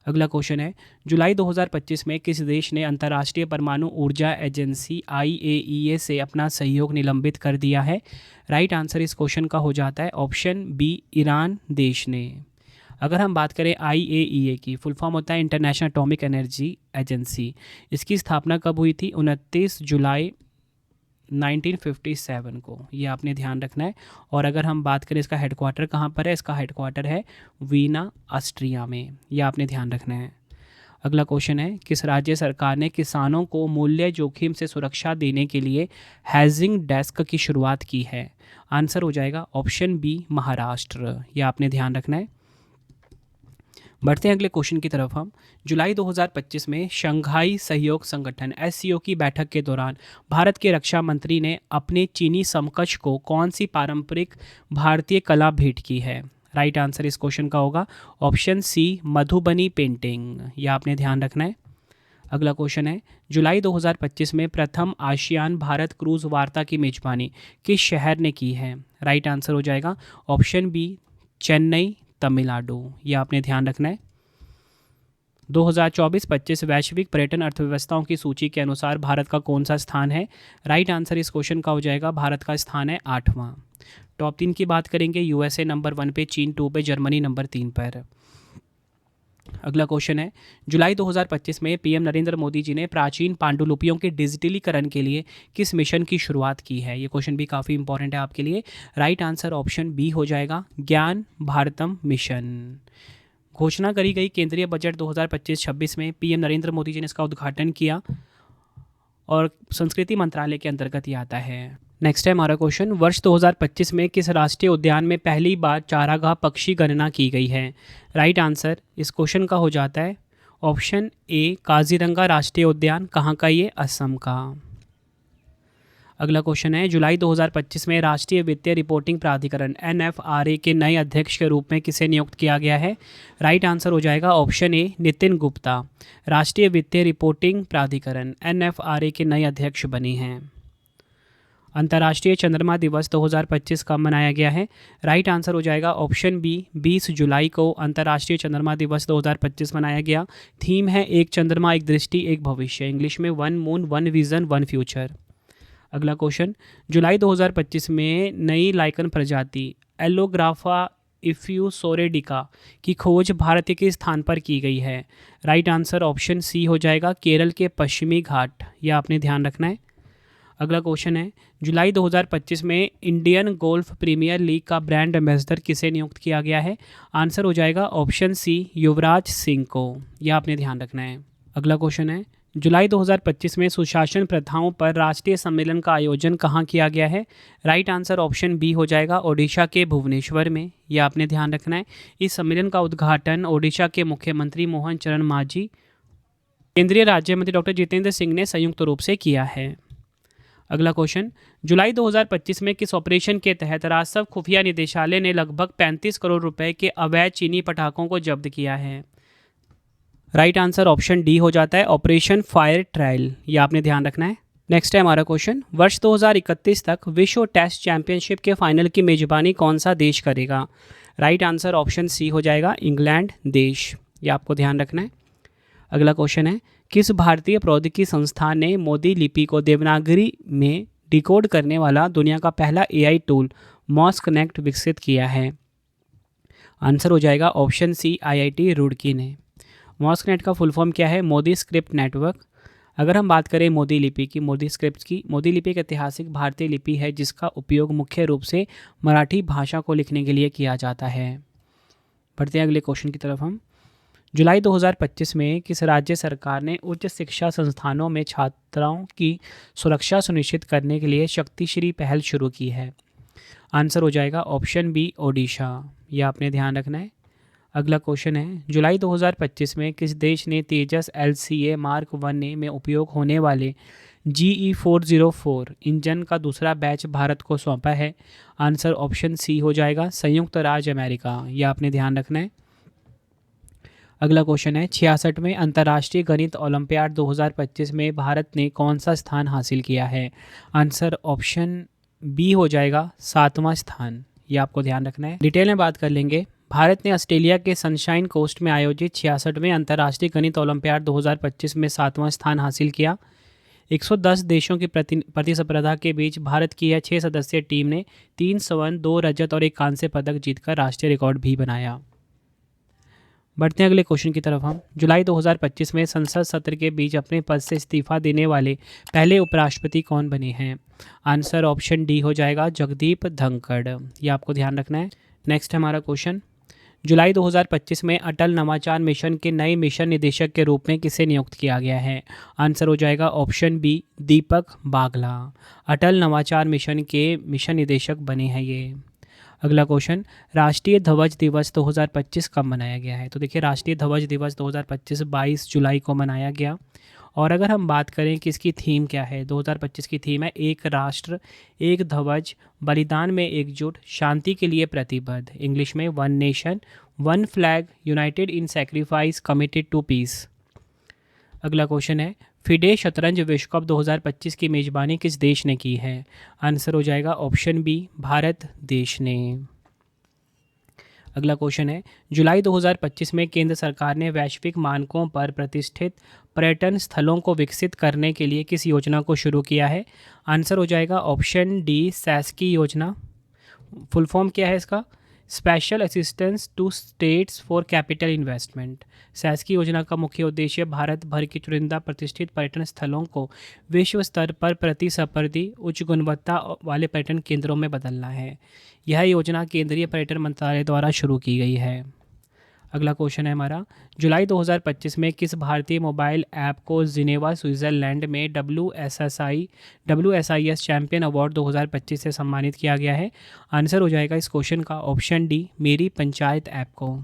Speaker 1: अगला क्वेश्चन है, जुलाई 2025 में किस देश ने अंतर्राष्ट्रीय परमाणु ऊर्जा एजेंसी IAEA से अपना सहयोग निलंबित कर दिया है? राइट आंसर इस क्वेश्चन का हो जाता है ऑप्शन बी, ईरान देश ने। अगर हम बात करें IAEA की, फुल फॉर्म होता है इंटरनेशनल एटॉमिक एनर्जी एजेंसी। इसकी स्थापना कब हुई थी? 29 जुलाई 1957 को, ये आपने ध्यान रखना है। और अगर हम बात करें इसका हेडक्वार्टर कहाँ पर है, इसका हेडक्वार्टर है वीना, ऑस्ट्रिया में, ये आपने ध्यान रखना है। अगला क्वेश्चन है, किस राज्य सरकार ने किसानों को मूल्य जोखिम से सुरक्षा देने के लिए हेजिंग डेस्क की शुरुआत की है? आंसर हो जाएगा ऑप्शन बी, महाराष्ट्र, ये आपने ध्यान रखना है। बढ़ते हैं अगले क्वेश्चन की तरफ हम। जुलाई 2025 में शंघाई सहयोग संगठन SCO की बैठक के दौरान भारत के रक्षा मंत्री ने अपने चीनी समकक्ष को कौन सी पारंपरिक भारतीय कला भेंट की है? राइट आंसर इस क्वेश्चन का होगा ऑप्शन सी, मधुबनी पेंटिंग, यह आपने ध्यान रखना है। अगला क्वेश्चन है, जुलाई 2025 में प्रथम आसियान भारत क्रूज वार्ता की मेजबानी किस शहर ने की है? राइट आंसर हो जाएगा ऑप्शन बी, चेन्नई, तमिलनाडु, यह आपने ध्यान रखना है। 2024-25 वैश्विक पर्यटन अर्थव्यवस्थाओं की सूची के अनुसार भारत का कौन सा स्थान है? राइट आंसर इस क्वेश्चन का हो जाएगा भारत का स्थान है 8वां। टॉप 3 की बात करेंगे, USA नंबर 1 पे, चीन 2 पे, जर्मनी नंबर 3 पर। अगला क्वेश्चन है, जुलाई 2025 में PM नरेंद्र मोदी जी ने प्राचीन पांडुलिपियों के डिजिटलीकरण के लिए किस मिशन की शुरुआत की है? ये क्वेश्चन भी काफ़ी इंपॉर्टेंट है आपके लिए। राइट आंसर ऑप्शन बी हो जाएगा, ज्ञान भारतम मिशन। घोषणा करी गई केंद्रीय बजट 2025-26 में PM नरेंद्र मोदी जी ने इसका उद्घाटन किया और संस्कृति मंत्रालय के अंतर्गत ये आता है। नेक्स्ट है हमारा क्वेश्चन, वर्ष 2025 में किस राष्ट्रीय उद्यान में पहली बार चारागाह पक्षी गणना की गई है? राइट आंसर इस क्वेश्चन का हो जाता है ऑप्शन ए, काजीरंगा राष्ट्रीय उद्यान। कहाँ का ये? असम का। अगला क्वेश्चन है, जुलाई 2025 में राष्ट्रीय वित्तीय रिपोर्टिंग प्राधिकरण NFRA के नए अध्यक्ष के रूप में किसे नियुक्त किया गया है? राइट आंसर हो जाएगा ऑप्शन ए, नितिन गुप्ता। राष्ट्रीय वित्तीय रिपोर्टिंग प्राधिकरण NFRA के नए अध्यक्ष बने हैं। अंतर्राष्ट्रीय चंद्रमा दिवस 2025 कब मनाया गया है? राइट आंसर हो जाएगा ऑप्शन बी, 20 जुलाई को अंतर्राष्ट्रीय चंद्रमा दिवस 2025 मनाया गया। थीम है एक चंद्रमा, एक दृष्टि, एक भविष्य, इंग्लिश में 1 मून 1 विजन 1 फ्यूचर। अगला क्वेश्चन, जुलाई 2025 में नई लाइकन प्रजाति एलोग्राफा इफ्यूसोरेडिका की खोज भारत के स्थान पर की गई है? राइट आंसर ऑप्शन सी हो जाएगा, केरल के पश्चिमी घाट, यह आपने ध्यान रखना है। अगला क्वेश्चन है, जुलाई 2025 में इंडियन गोल्फ प्रीमियर लीग का ब्रांड एम्बेसडर किसे नियुक्त किया गया है? आंसर हो जाएगा ऑप्शन सी, युवराज सिंह को, यह आपने ध्यान रखना है। अगला क्वेश्चन है, जुलाई 2025 में सुशासन प्रथाओं पर राष्ट्रीय सम्मेलन का आयोजन कहाँ किया गया है? राइट आंसर ऑप्शन बी हो जाएगा, ओडिशा के भुवनेश्वर में, यह आपने ध्यान रखना है। इस सम्मेलन का उद्घाटन ओडिशा के मुख्यमंत्री मोहन चरण मांझी, केंद्रीय राज्य मंत्री डॉक्टर जितेंद्र सिंह ने संयुक्त रूप से किया है। अगला क्वेश्चन, जुलाई 2025 में किस ऑपरेशन के तहत राजस्व खुफिया निदेशालय ने लगभग 35 करोड़ रुपए के अवैध चीनी पटाखों को जब्त किया है? राइट आंसर ऑप्शन डी हो जाता है, ऑपरेशन फायर ट्रायल, यह आपने ध्यान रखना है। नेक्स्ट है हमारा क्वेश्चन, वर्ष 2031 तक विश्व टेस्ट चैंपियनशिप के फाइनल की मेजबानी कौन सा देश करेगा? राइट आंसर ऑप्शन सी हो जाएगा, इंग्लैंड देश, यह आपको ध्यान रखना है। अगला क्वेश्चन है, किस भारतीय प्रौद्योगिकी संस्थान ने मोदी लिपि को देवनागरी में डिकोड करने वाला दुनिया का पहला AI टूल मॉस कनेक्ट विकसित किया है? आंसर हो जाएगा ऑप्शन सी, IIT रुड़की ने। मॉस कनेक्ट का फुल फॉर्म क्या है? Modi script network. अगर हम बात करें मोदी लिपि की, मोदी स्क्रिप्ट की, मोदी लिपि एक ऐतिहासिक भारतीय लिपि है जिसका उपयोग मुख्य रूप से मराठी भाषा को लिखने के लिए किया जाता है। बढ़ते हैं अगले क्वेश्चन की तरफ हम। जुलाई 2025 में किस राज्य सरकार ने उच्च शिक्षा संस्थानों में छात्राओं की सुरक्षा सुनिश्चित करने के लिए शक्तिश्री पहल शुरू की है? आंसर हो जाएगा ऑप्शन बी, ओडिशा, यह आपने ध्यान रखना है। अगला क्वेश्चन है, जुलाई 2025 में किस देश ने तेजस LCA मार्क 1A में उपयोग होने वाले GE404 इंजन का दूसरा बैच भारत को सौंपा है? आंसर ऑप्शन सी हो जाएगा, संयुक्त राज्य अमेरिका, यह आपने ध्यान रखना है। अगला क्वेश्चन है, 66वें अंतर्राष्ट्रीय गणित ओलंपियाड 2025 में भारत ने कौन सा स्थान हासिल किया है? आंसर ऑप्शन बी हो जाएगा, 7वां स्थान, यह आपको ध्यान रखना है। डिटेल में बात कर लेंगे। भारत ने ऑस्ट्रेलिया के सनशाइन कोस्ट में आयोजित 66वें अंतर्राष्ट्रीय गणित ओलंपियाड 2025 में 7वां स्थान हासिल किया। 110 देशों की प्रतिस्पर्धा के बीच भारत की यह 6 सदस्यीय टीम ने 3 स्वर्ण, 2 रजत और 1 कांस्य पदक जीतकर राष्ट्रीय रिकॉर्ड भी बनाया। बढ़ते हैं अगले क्वेश्चन की तरफ हम। जुलाई 2025 में संसद सत्र के बीच अपने पद से इस्तीफा देने वाले पहले उपराष्ट्रपति कौन बने हैं? आंसर ऑप्शन डी हो जाएगा जगदीप धनखड़। ये आपको ध्यान रखना है। नेक्स्ट है हमारा क्वेश्चन, जुलाई 2025 में अटल नवाचार मिशन के नए मिशन निदेशक के रूप में किसे नियुक्त किया गया है? आंसर हो जाएगा ऑप्शन बी दीपक बागला। अटल नवाचार मिशन के मिशन निदेशक बने हैं ये। अगला क्वेश्चन, राष्ट्रीय ध्वज दिवस 2025 कब मनाया गया है? तो देखिए राष्ट्रीय ध्वज दिवस 2025 22 जुलाई को मनाया गया। और अगर हम बात करें कि इसकी थीम क्या है, 2025 की थीम है एक राष्ट्र एक ध्वज, बलिदान में एकजुट, शांति के लिए प्रतिबद्ध। इंग्लिश में one nation one flag, united in sacrifice, committed to peace. अगला क्वेश्चन है, फिडे शतरंज विश्व कप 2025 की मेज़बानी किस देश ने की है? आंसर हो जाएगा ऑप्शन बी भारत देश ने। अगला क्वेश्चन है, जुलाई 2025 में केंद्र सरकार ने वैश्विक मानकों पर प्रतिष्ठित पर्यटन स्थलों को विकसित करने के लिए किस योजना को शुरू किया है? आंसर हो जाएगा ऑप्शन डी सैस्की योजना। फुल फॉर्म क्या है इसका? Special assistance to states for capital investment. SASCI योजना का मुख्य उद्देश्य भारत भर के चुनिंदा प्रतिष्ठित पर्यटन स्थलों को विश्व स्तर पर प्रतिस्पर्धी उच्च गुणवत्ता वाले पर्यटन केंद्रों में बदलना है। यह योजना केंद्रीय पर्यटन मंत्रालय द्वारा शुरू की गई है। अगला क्वेश्चन है हमारा, जुलाई 2025 में किस भारतीय मोबाइल ऐप को जिनेवा स्विट्ज़रलैंड में WSIS चैंपियन अवार्ड 2025 से सम्मानित किया गया है? आंसर हो जाएगा इस क्वेश्चन का ऑप्शन डी मेरी पंचायत ऐप को।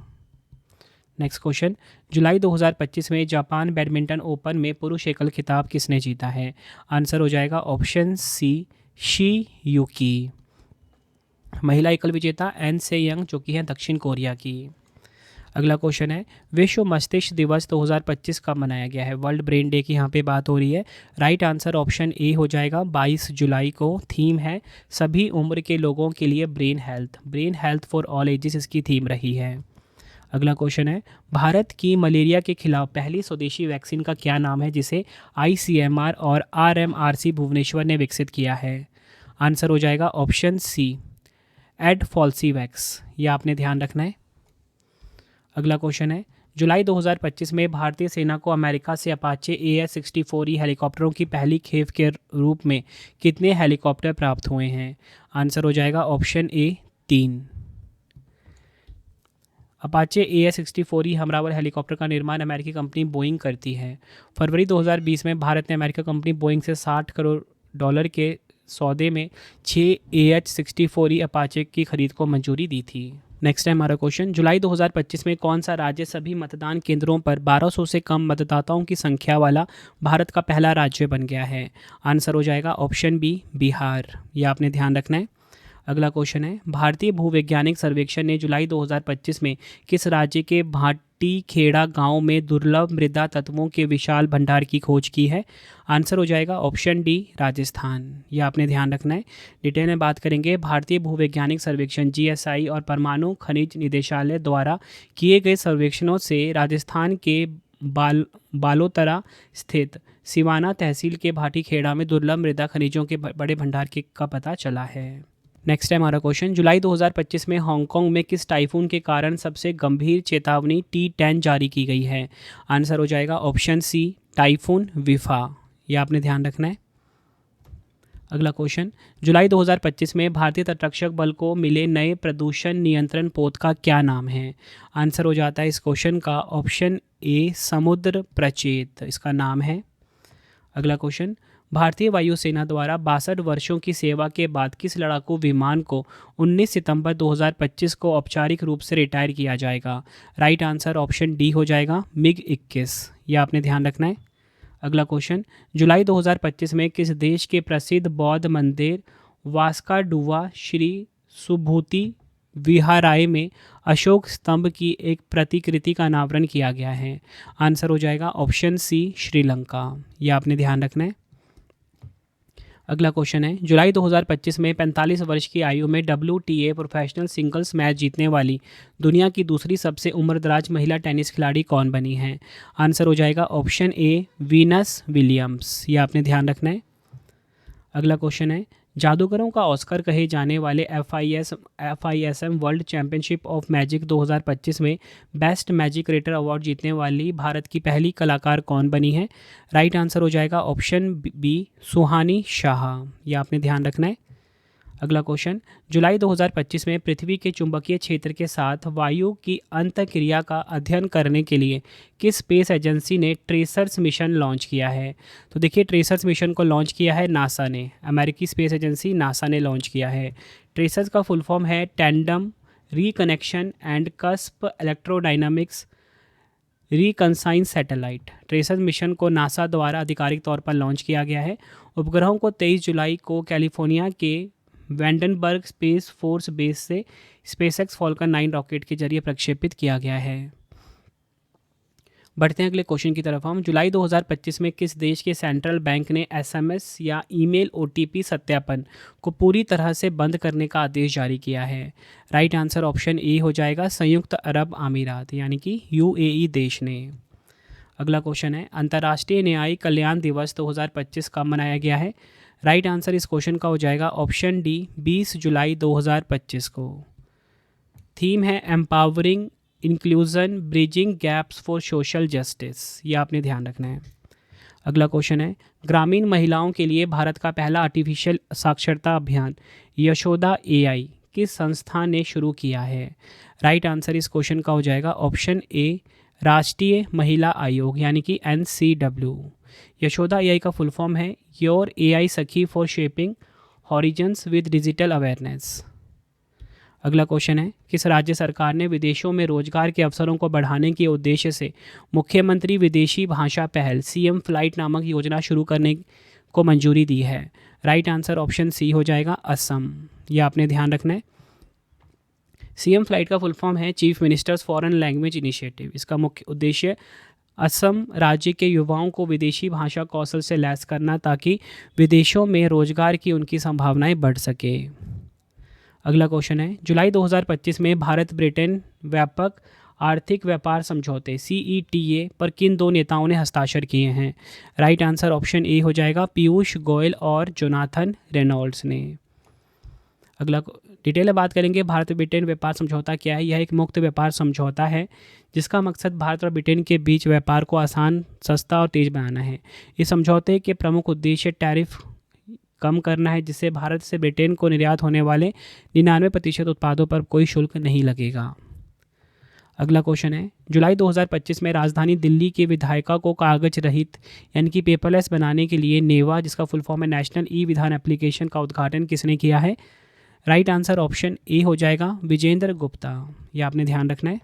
Speaker 1: नेक्स्ट क्वेश्चन, जुलाई 2025 में जापान बैडमिंटन ओपन में पुरुष एकल खिताब किसने जीता है? आंसर हो जाएगा ऑप्शन सी शी यूकी। महिला एकल विजेता एन से यंग जो कि है दक्षिण कोरिया की। अगला क्वेश्चन है, विश्व मस्तिष्क दिवस 2025 कब मनाया गया है? वर्ल्ड ब्रेन डे की यहाँ पे बात हो रही है। राइट आंसर ऑप्शन ए हो जाएगा 22 जुलाई को। थीम है सभी उम्र के लोगों के लिए brain health for all ages इसकी थीम रही है। अगला क्वेश्चन है, भारत की मलेरिया के खिलाफ पहली स्वदेशी वैक्सीन का क्या नाम है जिसे ICMR और RMRC भुवनेश्वर ने विकसित किया है? आंसर हो जाएगा ऑप्शन सी एडफॉल्सीवैक्स। ये आपने ध्यान रखना है। अगला क्वेश्चन है, जुलाई 2025 में भारतीय सेना को अमेरिका से अपाचे AS-64E हेलीकॉप्टरों की पहली खेप के रूप में कितने हेलीकॉप्टर प्राप्त हुए हैं? आंसर हो जाएगा ऑप्शन ए 3। अपाचे AS-64E हमरावर हेलीकॉप्टर का निर्माण अमेरिकी कंपनी बोइंग करती है। फरवरी 2020 में भारत ने अमेरिका कंपनी बोइंग से $60 करोड़ के सौदे में 6 AH-64E अपाचे की खरीद को मंजूरी दी थी। नेक्स्ट है हमारा क्वेश्चन, जुलाई 2025 में कौन सा राज्य सभी मतदान केंद्रों पर 1200 से कम मतदाताओं की संख्या वाला भारत का पहला राज्य बन गया है? आंसर हो जाएगा ऑप्शन बी बिहार। यह आपने ध्यान रखना है। अगला क्वेश्चन है, भारतीय भूवैज्ञानिक सर्वेक्षण ने जुलाई 2025 में किस राज्य के भाटी खेड़ा गांव में दुर्लभ मृदा तत्वों के विशाल भंडार की खोज की है? आंसर हो जाएगा ऑप्शन डी राजस्थान। यह आपने ध्यान रखना है। डिटेल में बात करेंगे, भारतीय भूवैज्ञानिक सर्वेक्षण GSI और परमाणु खनिज निदेशालय द्वारा किए गए सर्वेक्षणों से राजस्थान के बालोतरा स्थित सिवाना तहसील के भाटी खेड़ा में दुर्लभ मृदा खनिजों के बड़े भंडार का पता चला है। नेक्स्ट है हमारा क्वेश्चन, जुलाई 2025 में हांगकांग में किस टाइफून के कारण सबसे गंभीर चेतावनी T10 जारी की गई है? आंसर हो जाएगा ऑप्शन सी टाइफून विफा। यह आपने ध्यान रखना है। अगला क्वेश्चन, जुलाई 2025 में भारतीय तटरक्षक बल को मिले नए प्रदूषण नियंत्रण पोत का क्या नाम है? आंसर हो जाता है इस क्वेश्चन का ऑप्शन ए समुद्र प्रचेत इसका नाम है। अगला क्वेश्चन, भारतीय वायुसेना द्वारा 62 वर्षों की सेवा के बाद किस लड़ाकू विमान को 19 सितंबर 2025 को औपचारिक रूप से रिटायर किया जाएगा? राइट आंसर ऑप्शन डी हो जाएगा MiG-21। यह आपने ध्यान रखना है। अगला क्वेश्चन, जुलाई 2025 में किस देश के प्रसिद्ध बौद्ध मंदिर वास्काडुवा श्री सुभूति विहाराय में अशोक स्तंभ की एक प्रतिकृति का अनावरण किया गया है? आंसर हो जाएगा ऑप्शन सी श्रीलंका। यह आपने ध्यान रखना है। अगला क्वेश्चन है, जुलाई 2025 में 45 वर्ष की आयु में WTA प्रोफेशनल सिंगल्स मैच जीतने वाली दुनिया की दूसरी सबसे उम्रदराज महिला टेनिस खिलाड़ी कौन बनी है? आंसर हो जाएगा ऑप्शन ए वीनस विलियम्स। यह आपने ध्यान रखना है। अगला क्वेश्चन है, जादूगरों का ऑस्कर कहे जाने वाले FISM world championship of magic 2025 में बेस्ट मैजिक क्रिएटर अवार्ड जीतने वाली भारत की पहली कलाकार कौन बनी है? राइट आंसर हो जाएगा ऑप्शन बी, सुहानी शाह। यह आपने ध्यान रखना है। अगला क्वेश्चन, जुलाई 2025 में पृथ्वी के चुंबकीय क्षेत्र के साथ वायु की अंतःक्रिया का अध्ययन करने के लिए किस स्पेस एजेंसी ने ट्रेसर्स मिशन लॉन्च किया है? तो देखिए, ट्रेसर्स मिशन को लॉन्च किया है नासा ने, अमेरिकी स्पेस एजेंसी नासा ने लॉन्च किया है। ट्रेसर्स का फुल फॉर्म है tandem reconnection and cusp electrodynamics reconnaissance satellite. TRACERS mission को नासा द्वारा आधिकारिक तौर पर लॉन्च किया गया है। उपग्रहों को 23 जुलाई को कैलिफोर्निया के वैंडनबर्ग स्पेस फोर्स बेस से स्पेसएक्स फॉल्कन 9 रॉकेट के जरिए प्रक्षेपित किया गया है। बढ़ते हैं अगले क्वेश्चन की तरफ। हम जुलाई 2025 में किस देश के सेंट्रल बैंक ने SMS या ईमेल OTP सत्यापन को पूरी तरह से बंद करने का आदेश जारी किया है? राइट आंसर ऑप्शन ए हो जाएगा, संयुक्त अरब अमीरात यानी कि UAE देश ने। अगला क्वेश्चन है, अंतर्राष्ट्रीय न्यायिक कल्याण दिवस 2025 कब मनाया गया है? राइट आंसर इस क्वेश्चन का हो जाएगा ऑप्शन डी, 20 जुलाई 2025 को। थीम है empowering inclusion bridging gaps for social justice. ये आपने ध्यान रखना है। अगला क्वेश्चन है, ग्रामीण महिलाओं के लिए भारत का पहला आर्टिफिशियल साक्षरता अभियान यशोदा AI किस संस्था ने शुरू किया है? राइट आंसर इस क्वेश्चन का हो जाएगा ऑप्शन ए, राष्ट्रीय महिला आयोग यानी कि NCW। यशोदा AI का फुल फॉर्म है योर AI सखी for shaping horizons with digital awareness. अगला क्वेश्चन है, किस राज्य सरकार ने विदेशों में रोजगार के अवसरों को बढ़ाने के उद्देश्य से मुख्यमंत्री विदेशी भाषा पहल CM फ्लाइट नामक योजना शुरू करने को मंजूरी दी है? राइट आंसर ऑप्शन सी हो जाएगा, असम। यह आपने ध्यान रखना है। CM फ्लाइट का फुल फॉर्म है chief ministers foreign language initiative. इसका मुख्य उद्देश्य असम राज्य के युवाओं को विदेशी भाषा कौशल से लैस करना ताकि विदेशों में रोजगार की उनकी संभावनाएं बढ़ सके। अगला क्वेश्चन है, जुलाई 2025 में भारत ब्रिटेन व्यापक आर्थिक व्यापार समझौते CETA पर किन दो नेताओं ने हस्ताक्षर किए हैं? राइट आंसर ऑप्शन ए हो जाएगा, पीयूष गोयल और जोनाथन रेनॉल्ड्स ने। अगला डिटेल में बात करेंगे, भारत ब्रिटेन व्यापार समझौता क्या है? यह एक मुक्त व्यापार समझौता है जिसका मकसद भारत और ब्रिटेन के बीच व्यापार को आसान, सस्ता और तेज बनाना है। इस समझौते के प्रमुख उद्देश्य टैरिफ कम करना है, जिससे भारत से ब्रिटेन को निर्यात होने वाले 99% उत्पादों पर कोई शुल्क नहीं लगेगा। अगला क्वेश्चन है, जुलाई 2025 में राजधानी दिल्ली के विधायिका को कागज रहित यानी कि पेपरलेस बनाने के लिए नेवा, जिसका फुल फॉर्म है नेशनल ई-विधान एप्लीकेशन, का उद्घाटन किसने किया है? राइट आंसर ऑप्शन ए हो जाएगा, विजेंद्र गुप्ता। यह आपने ध्यान रखना है।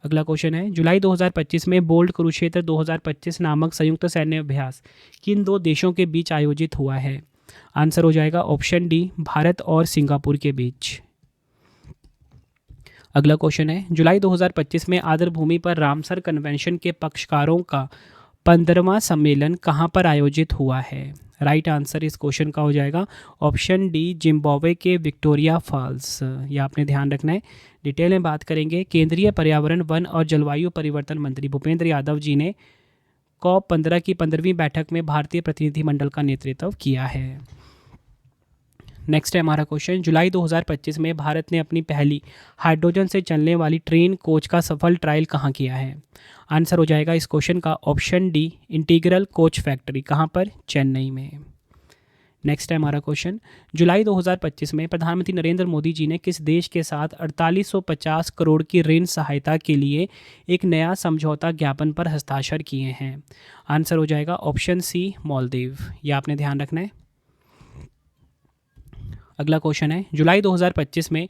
Speaker 1: अगला क्वेश्चन है, जुलाई 2025 में बोल्ड कुरुक्षेत्र 2025 नामक संयुक्त सैन्य अभ्यास किन दो देशों के बीच आयोजित हुआ है? आंसर हो जाएगा ऑप्शन डी, भारत और सिंगापुर के बीच। अगला क्वेश्चन है, जुलाई 2025 में आर्द्र भूमि पर रामसर कन्वेंशन के पक्षकारों का 15वां सम्मेलन कहाँ पर आयोजित हुआ है? राइट आंसर इस क्वेश्चन का हो जाएगा ऑप्शन डी, जिम्बाब्वे के विक्टोरिया फॉल्स। यह आपने ध्यान रखना है। डिटेल में बात करेंगे, केंद्रीय पर्यावरण, वन और जलवायु परिवर्तन मंत्री भूपेंद्र यादव जी ने COP15 की 15वीं बैठक में भारतीय प्रतिनिधिमंडल का नेतृत्व किया है। नेक्स्ट है हमारा क्वेश्चन, जुलाई 2025 में भारत ने अपनी पहली हाइड्रोजन से चलने वाली ट्रेन कोच का सफल ट्रायल कहाँ किया है? आंसर हो जाएगा इस क्वेश्चन का option D, integral coach factory. कहाँ पर? चेन्नई में। नेक्स्ट है हमारा क्वेश्चन, जुलाई 2025 में प्रधानमंत्री नरेंद्र मोदी जी ने किस देश के साथ 4850 करोड़ की ऋण सहायता के लिए एक नया समझौता ज्ञापन पर हस्ताक्षर किए हैं? आंसर हो जाएगा ऑप्शन सी, मालदीव। यह आपने ध्यान रखना है। अगला क्वेश्चन है, जुलाई 2025 में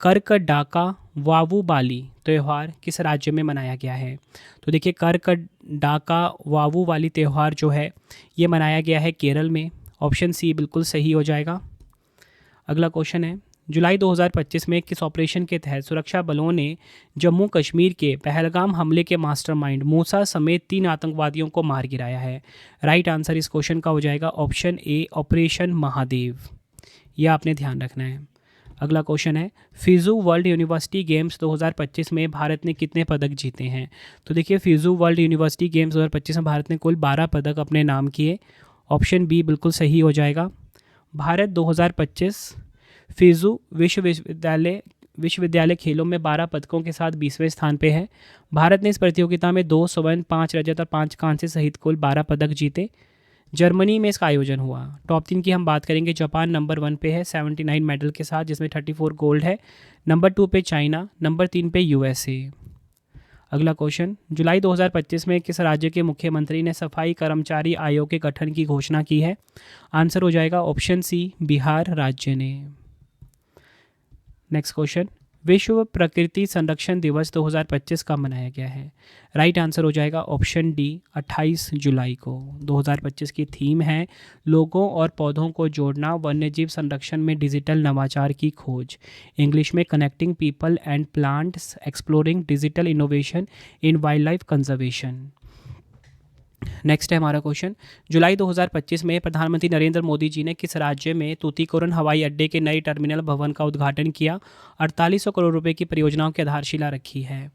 Speaker 1: कर्क डाका वावू बाली त्यौहार किस राज्य में मनाया गया है? तो देखिए, कर्क डाका वावू वाली त्यौहार जो है ये मनाया गया है केरल में। ऑप्शन सी बिल्कुल सही हो जाएगा। अगला क्वेश्चन है, जुलाई 2025 में किस ऑपरेशन के तहत सुरक्षा बलों ने जम्मू कश्मीर के पहलगाम हमले के मास्टरमाइंड मूसा समेत 3 आतंकवादियों को मार गिराया है? राइट आंसर इस क्वेश्चन का हो जाएगा ऑप्शन ए, ऑपरेशन महादेव। यह आपने ध्यान रखना है। अगला क्वेश्चन है, फिजू वर्ल्ड यूनिवर्सिटी गेम्स 2025 में भारत ने कितने पदक जीते हैं? तो देखिए, फिजू वर्ल्ड यूनिवर्सिटी गेम्स 2025 में भारत ने कुल 12 पदक अपने नाम किए। ऑप्शन बी बिल्कुल सही हो जाएगा। भारत 2025 फिजू विश्वविद्यालय खेलों में 12 पदकों के साथ 20वें स्थान पे है। भारत ने इस प्रतियोगिता में 2 स्वर्ण, 5 रजत और 5 कांस्य सहित कुल 12 पदक जीते। जर्मनी में इसका आयोजन हुआ। टॉप 3 की हम बात करेंगे। जापान नंबर 1 पे है 79 मेडल के साथ, जिसमें 34 गोल्ड है। नंबर 2 पे चाइना, नंबर 3 पे यूएसए। अगला क्वेश्चन, जुलाई 2025 में किस राज्य के मुख्यमंत्री ने सफाई कर्मचारी आयोग के गठन की घोषणा की है? आंसर हो जाएगा ऑप्शन सी, बिहार राज्य ने। नेक्स्ट क्वेश्चन, विश्व प्रकृति संरक्षण दिवस 2025 कब मनाया गया है? राइट आंसर हो जाएगा ऑप्शन डी, 28 जुलाई को। 2025 की थीम है लोगों और पौधों को जोड़ना, वन्यजीव संरक्षण में डिजिटल नवाचार की खोज। इंग्लिश में connecting people and plants, exploring digital innovation in wild life conservation. Next है हमारा क्वेश्चन, जुलाई 2025 में प्रधानमंत्री नरेंद्र मोदी जी ने किस राज्य में तूतीकोरन हवाई अड्डे के नए टर्मिनल भवन का उद्घाटन किया? 4800 करोड़ रुपए की परियोजनाओं की आधारशिला रखी है।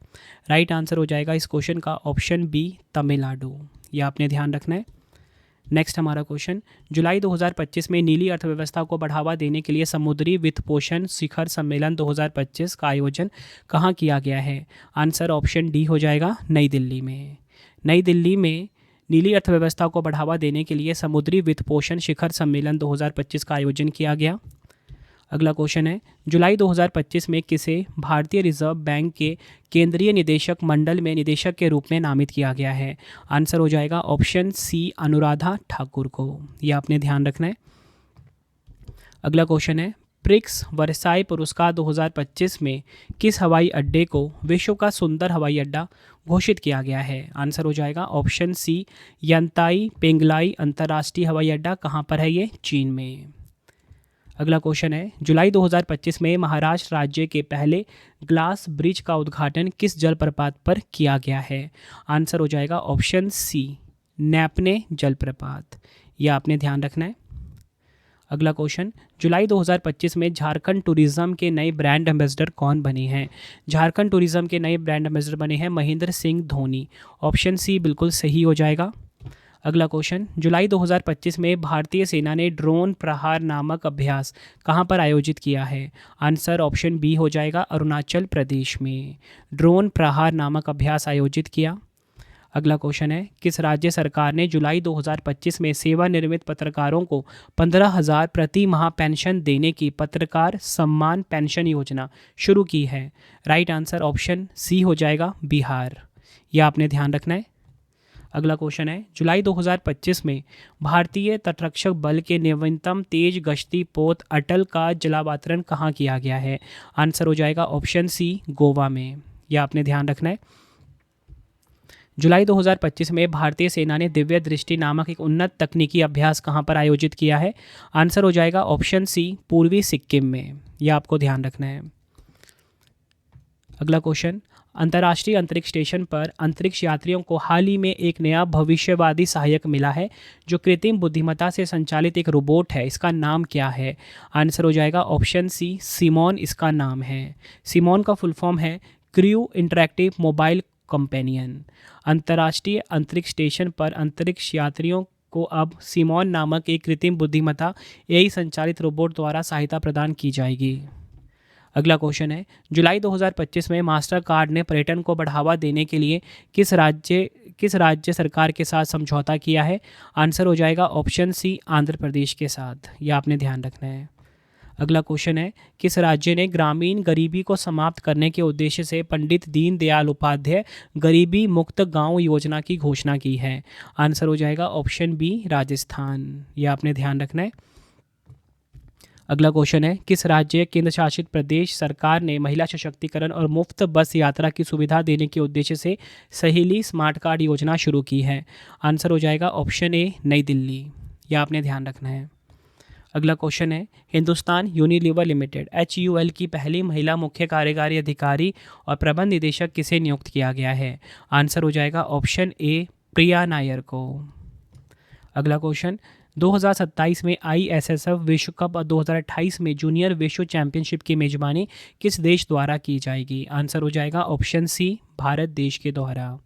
Speaker 1: राइट आंसर हो जाएगा इस क्वेश्चन का ऑप्शन बी, तमिलनाडु। यह आपने ध्यान रखना है। नेक्स्ट हमारा क्वेश्चन, जुलाई 2025 में नीली अर्थव्यवस्था को बढ़ावा देने के लिए समुद्री वित्तपोषण शिखर सम्मेलन 2025 का आयोजन कहाँ किया गया है? आंसर ऑप्शन डी हो जाएगा, नई दिल्ली में। नई दिल्ली में नीली अर्थव्यवस्था को बढ़ावा देने के लिए समुद्री वित्तपोषण शिखर सम्मेलन 2025 का आयोजन किया गया। अगला क्वेश्चन है, जुलाई 2025 में किसे भारतीय रिजर्व बैंक के केंद्रीय निदेशक मंडल में निदेशक के रूप में नामित किया गया है? आंसर हो जाएगा ऑप्शन सी, अनुराधा ठाकुर को। यह आपने ध्यान रखना है। अगला क्वेश्चन है, प्रिक्स वर्साई पुरस्कार 2025 में किस हवाई अड्डे को विश्व का सुंदर हवाई अड्डा घोषित किया गया है? आंसर हो जाएगा ऑप्शन सी, यंताई पेंगलाई अंतर्राष्ट्रीय हवाई अड्डा। कहाँ पर है ये? चीन में। अगला क्वेश्चन है, जुलाई 2025 में महाराष्ट्र राज्य के पहले ग्लास ब्रिज का उद्घाटन किस जलप्रपात पर किया गया है? आंसर हो जाएगा ऑप्शन सी, नैपने जलप्रपात। यह आपने ध्यान रखना है। अगला क्वेश्चन, जुलाई 2025 में झारखंड टूरिज्म के नए ब्रांड एम्बेसडर कौन बने हैं? झारखंड टूरिज्म के नए ब्रांड एम्बेसडर बने हैं महेंद्र सिंह धोनी। ऑप्शन सी बिल्कुल सही हो जाएगा। अगला क्वेश्चन, जुलाई 2025 में भारतीय सेना ने ड्रोन प्रहार नामक अभ्यास कहां पर आयोजित किया है? आंसर ऑप्शन बी हो जाएगा, अरुणाचल प्रदेश में ड्रोन प्रहार नामक अभ्यास आयोजित किया। अगला क्वेश्चन है, किस राज्य सरकार ने जुलाई 2025 में सेवानिवृत्त पत्रकारों को 15,000 प्रति माह पेंशन देने की पत्रकार सम्मान पेंशन योजना शुरू की है? राइट आंसर ऑप्शन सी हो जाएगा, बिहार। यह आपने ध्यान रखना है। अगला क्वेश्चन है, जुलाई 2025 में भारतीय तटरक्षक बल के नवीनतम तेज गश्ती पोत अटल का जलावतरण कहाँ किया गया है? आंसर हो जाएगा ऑप्शन सी, गोवा में। यह आपने ध्यान रखना है। जुलाई 2025 में भारतीय सेना ने दिव्य दृष्टि नामक एक उन्नत तकनीकी अभ्यास कहां पर आयोजित किया है? आंसर हो जाएगा ऑप्शन सी, पूर्वी सिक्किम में। यह आपको ध्यान रखना है। अगला क्वेश्चन, अंतर्राष्ट्रीय अंतरिक्ष स्टेशन पर अंतरिक्ष यात्रियों को हाल ही में एक नया भविष्यवादी सहायक मिला है जो कृत्रिम बुद्धिमत्ता से संचालित एक रोबोट है। इसका नाम क्या है? आंसर हो जाएगा ऑप्शन सी, सिमोन इसका नाम है। सिमोन का फुल फॉर्म है क्रू इंटरैक्टिव मोबाइल कंपेनियन। अंतर्राष्ट्रीय अंतरिक्ष स्टेशन पर अंतरिक्ष यात्रियों को अब सिमोन नामक एक कृत्रिम बुद्धिमत्ता एआई संचालित रोबोट द्वारा सहायता प्रदान की जाएगी। अगला क्वेश्चन है, जुलाई 2025 में मास्टर कार्ड ने पर्यटन को बढ़ावा देने के लिए किस राज्य सरकार के साथ समझौता किया है? आंसर हो जाएगा ऑप्शन सी, आंध्र प्रदेश के साथ। यह आपने ध्यान रखना है। अगला क्वेश्चन है, किस राज्य ने ग्रामीण गरीबी को समाप्त करने के उद्देश्य से पंडित दीनदयाल उपाध्याय गरीबी मुक्त गांव योजना की घोषणा की है? आंसर हो जाएगा ऑप्शन बी, राजस्थान। यह आपने ध्यान रखना है। अगला क्वेश्चन है, किस राज्य केंद्र शासित प्रदेश सरकार ने महिला सशक्तिकरण और मुफ्त बस यात्रा की सुविधा देने के उद्देश्य से सहेली स्मार्ट कार्ड योजना शुरू की है? आंसर हो जाएगा ऑप्शन ए, नई दिल्ली। यह आपने ध्यान रखना है। अगला क्वेश्चन है, हिंदुस्तान यूनिलीवर लिमिटेड HUL की पहली महिला मुख्य कार्यकारी अधिकारी और प्रबंध निदेशक किसे नियुक्त किया गया है? आंसर हो जाएगा ऑप्शन ए, प्रिया नायर को। अगला क्वेश्चन, 2027 में ISSF विश्व कप और 2028 में जूनियर विश्व चैंपियनशिप की मेजबानी किस देश द्वारा की जाएगी? आंसर हो जाएगा ऑप्शन सी, भारत देश के द्वारा।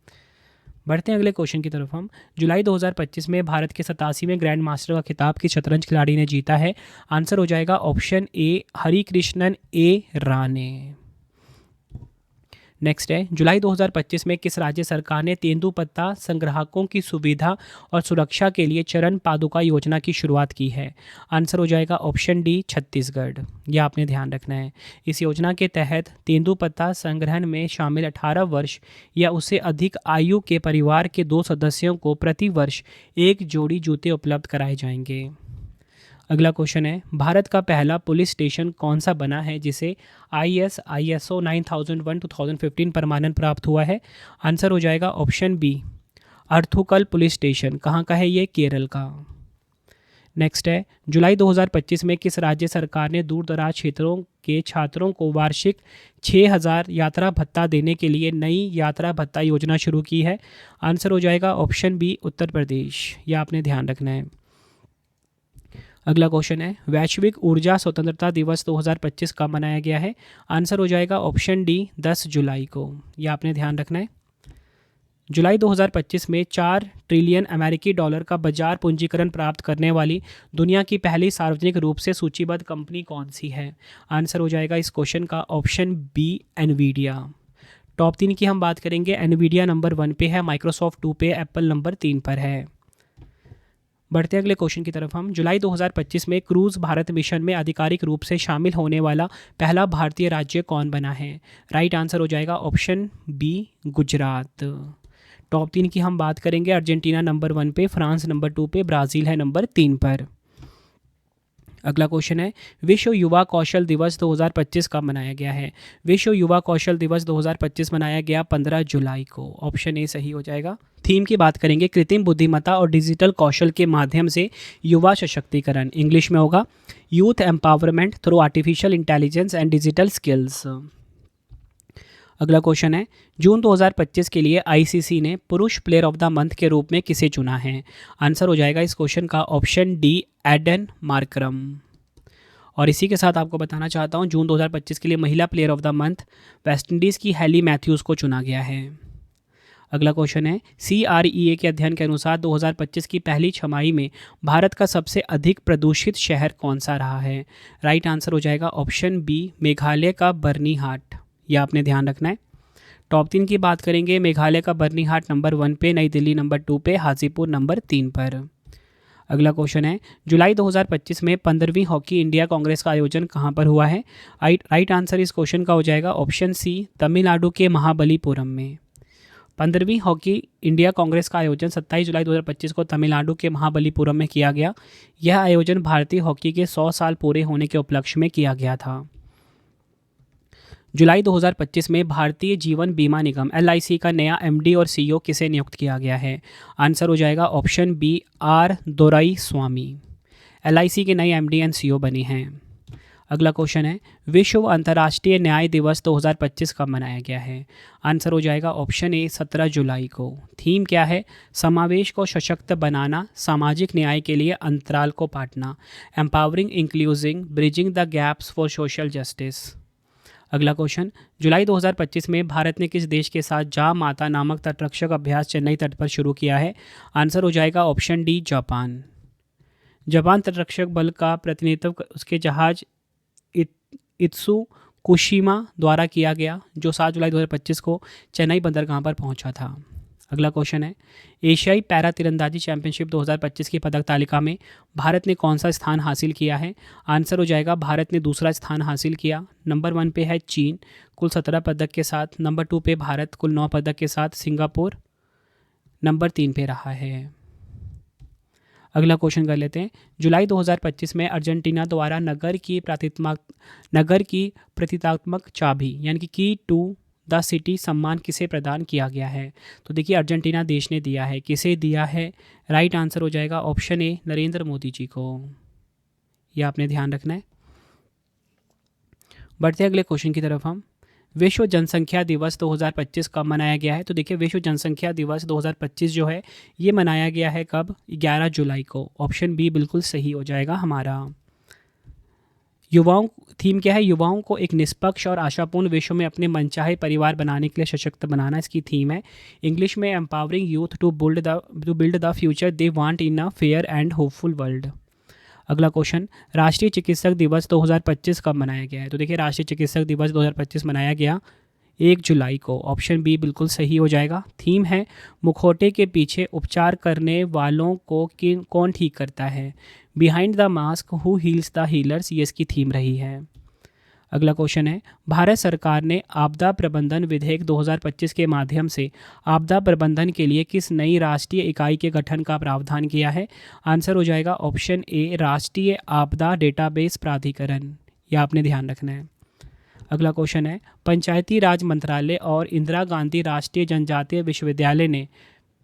Speaker 1: बढ़ते हैं अगले क्वेश्चन की तरफ हम। जुलाई 2025 में भारत के 87वें ग्रैंड मास्टर का खिताब किस शतरंज खिलाड़ी ने जीता है? आंसर हो जाएगा ऑप्शन ए हरिकृष्णन ए राणे। नेक्स्ट है, जुलाई 2025 में किस राज्य सरकार ने तेंदुपत्ता संग्राहकों की सुविधा और सुरक्षा के लिए चरण पादुका योजना की शुरुआत की है? आंसर हो जाएगा ऑप्शन डी छत्तीसगढ़। यह आपने ध्यान रखना है। इस योजना के तहत तेंदुपत्ता संग्रहण में शामिल 18 वर्ष या उससे अधिक आयु के परिवार के 2 सदस्यों को प्रति वर्ष एक जोड़ी जूते उपलब्ध कराए जाएंगे। अगला क्वेश्चन है, भारत का पहला पुलिस स्टेशन कौन सा बना है जिसे ISO 9001:2015 प्रमाणन प्राप्त हुआ है? आंसर हो जाएगा ऑप्शन बी अर्थुकल पुलिस स्टेशन। कहाँ का है ये? केरल का। नेक्स्ट है, जुलाई 2025 में किस राज्य सरकार ने दूर दराज क्षेत्रों के छात्रों को वार्षिक 6,000 यात्रा भत्ता देने के लिए नई यात्रा भत्ता योजना शुरू की है? आंसर हो जाएगा ऑप्शन बी उत्तर प्रदेश। यह आपने ध्यान रखना है। अगला क्वेश्चन है, वैश्विक ऊर्जा स्वतंत्रता दिवस 2025 कब मनाया गया है? आंसर हो जाएगा ऑप्शन डी 10 जुलाई को। यह आपने ध्यान रखना है। जुलाई 2025 में 4 ट्रिलियन अमेरिकी डॉलर का बाजार पूंजीकरण प्राप्त करने वाली दुनिया की पहली सार्वजनिक रूप से सूचीबद्ध कंपनी कौन सी है? आंसर हो जाएगा इस क्वेश्चन का ऑप्शन बी एनवीडिया। टॉप 3 की हम बात करेंगे। एनवीडिया नंबर 1 पे है, माइक्रोसॉफ्ट 2 पे, एप्पल नंबर 3 पर है। बढ़ते अगले क्वेश्चन की तरफ हम। जुलाई 2025 में क्रूज भारत मिशन में आधिकारिक रूप से शामिल होने वाला पहला भारतीय राज्य कौन बना है? राइट आंसर हो जाएगा ऑप्शन बी गुजरात। टॉप 3 की हम बात करेंगे। अर्जेंटीना नंबर 1 पे, फ्रांस नंबर 2 पे, ब्राज़ील है नंबर 3 पर। अगला क्वेश्चन है, विश्व युवा कौशल दिवस 2025 कब मनाया गया है? विश्व युवा कौशल दिवस 2025 मनाया गया 15 जुलाई को। ऑप्शन ए सही हो जाएगा। थीम की बात करेंगे, कृत्रिम बुद्धिमत्ता और डिजिटल कौशल के माध्यम से युवा सशक्तिकरण। इंग्लिश में होगा youth empowerment through artificial intelligence and digital skills. अगला क्वेश्चन है, जून 2025 के लिए आईसीसी ने पुरुष प्लेयर ऑफ द मंथ के रूप में किसे चुना है? आंसर हो जाएगा इस क्वेश्चन का ऑप्शन डी एडन मार्करम। और इसी के साथ आपको बताना चाहता हूँ, जून 2025 के लिए महिला player of the month West Indies की हेली मैथ्यूज़ को चुना गया है। अगला क्वेश्चन है, CREA के अध्ययन के अनुसार 2025 की पहली छमाही में भारत का सबसे अधिक प्रदूषित शहर कौन सा रहा है? राइट आंसर हो जाएगा ऑप्शन बी मेघालय का बर्नीहाट। यह आपने ध्यान रखना है। टॉप 3 की बात करेंगे। मेघालय का बर्नीहाट नंबर 1 पे, नई दिल्ली नंबर 2 पे, हाजीपुर नंबर 3 पर। अगला क्वेश्चन है, जुलाई 2025 में 15वीं हॉकी इंडिया कांग्रेस का आयोजन कहाँ पर हुआ है? राइट आंसर इस क्वेश्चन का हो जाएगा ऑप्शन सी तमिलनाडु के महाबलीपुरम में। 15वीं हॉकी इंडिया कांग्रेस का आयोजन 27 जुलाई 2025 को तमिलनाडु के महाबलीपुरम में किया गया। यह आयोजन भारतीय हॉकी के 100 साल पूरे होने के उपलक्ष्य में किया गया था। जुलाई 2025 में भारतीय जीवन बीमा निगम LIC का नया MD और CEO किसे नियुक्त किया गया है? आंसर हो जाएगा option B R Doraiswamy. LIC के नए MD एंड CEO बने हैं। अगला क्वेश्चन है, विश्व अंतर्राष्ट्रीय न्याय दिवस 2025 कब मनाया गया है? आंसर हो जाएगा ऑप्शन ए 17 जुलाई को। थीम क्या है? समावेश को सशक्त बनाना, सामाजिक न्याय के लिए अंतराल को Patna, empowering including bridging the gaps for social justice. अगला क्वेश्चन, जुलाई 2025 में भारत ने किस देश के साथ जा माता नामक तटरक्षक अभ्यास चेन्नई तट पर शुरू किया है? आंसर हो जाएगा ऑप्शन डी जापान। जापान तटरक्षक बल का प्रतिनिधित्व उसके जहाज इत्सु कुशिमा द्वारा किया गया, जो 7 जुलाई 2025 को चेन्नई बंदरगाह पर पहुंचा था। अगला क्वेश्चन है, एशियाई पैरा तीरंदाजी चैंपियनशिप 2025 की पदक तालिका में भारत ने कौन सा स्थान हासिल किया है? आंसर हो जाएगा भारत ने दूसरा स्थान हासिल किया। नंबर 1 पे है चीन कुल 17 पदक के साथ, नंबर 2 पे भारत कुल 9 पदक के साथ, सिंगापुर नंबर 3 पे रहा है। अगला क्वेश्चन कर लेते हैं, जुलाई 2025 में अर्जेंटीना द्वारा नगर की प्रतीकात्मक चाबी यानी कि टू द सिटी सम्मान किसे प्रदान किया गया है? तो देखिए अर्जेंटीना देश ने दिया है। किसे दिया है? राइट आंसर हो जाएगा ऑप्शन ए नरेंद्र मोदी जी को। यह आपने ध्यान रखना है। बढ़ते अगले क्वेश्चन की तरफ हम। विश्व जनसंख्या दिवस 2025 कब मनाया गया है? तो देखिए विश्व जनसंख्या दिवस 2025 जो है ये मनाया गया है कब? 11 जुलाई को। ऑप्शन बी बिल्कुल सही हो जाएगा हमारा। युवाओं थीम क्या है? युवाओं को एक निष्पक्ष और आशापूर्ण विश्व में अपने मनचाहे परिवार बनाने के लिए सशक्त बनाना इसकी थीम है। इंग्लिश में empowering youth to build the future they want in a fair and hopeful world. अगला क्वेश्चन, राष्ट्रीय चिकित्सक दिवस 2025 कब मनाया गया है? तो देखिए राष्ट्रीय चिकित्सक दिवस 2025 मनाया गया 1 जुलाई को। ऑप्शन बी बिल्कुल सही हो जाएगा। थीम है मुखौटे के पीछे उपचार करने वालों को कौन ठीक करता है? Behind the mask who heels the healers, ये इसकी थीम रही है। अगला क्वेश्चन है, भारत सरकार ने आपदा प्रबंधन विधेयक 2025 के माध्यम से आपदा प्रबंधन के लिए किस नई राष्ट्रीय इकाई के गठन का प्रावधान किया है? आंसर हो जाएगा ऑप्शन ए, राष्ट्रीय आपदा डेटाबेस प्राधिकरण। यह आपने ध्यान रखना है। अगला क्वेश्चन है, पंचायती राज मंत्रालय और इंदिरा गांधी राष्ट्रीय जनजातीय विश्वविद्यालय ने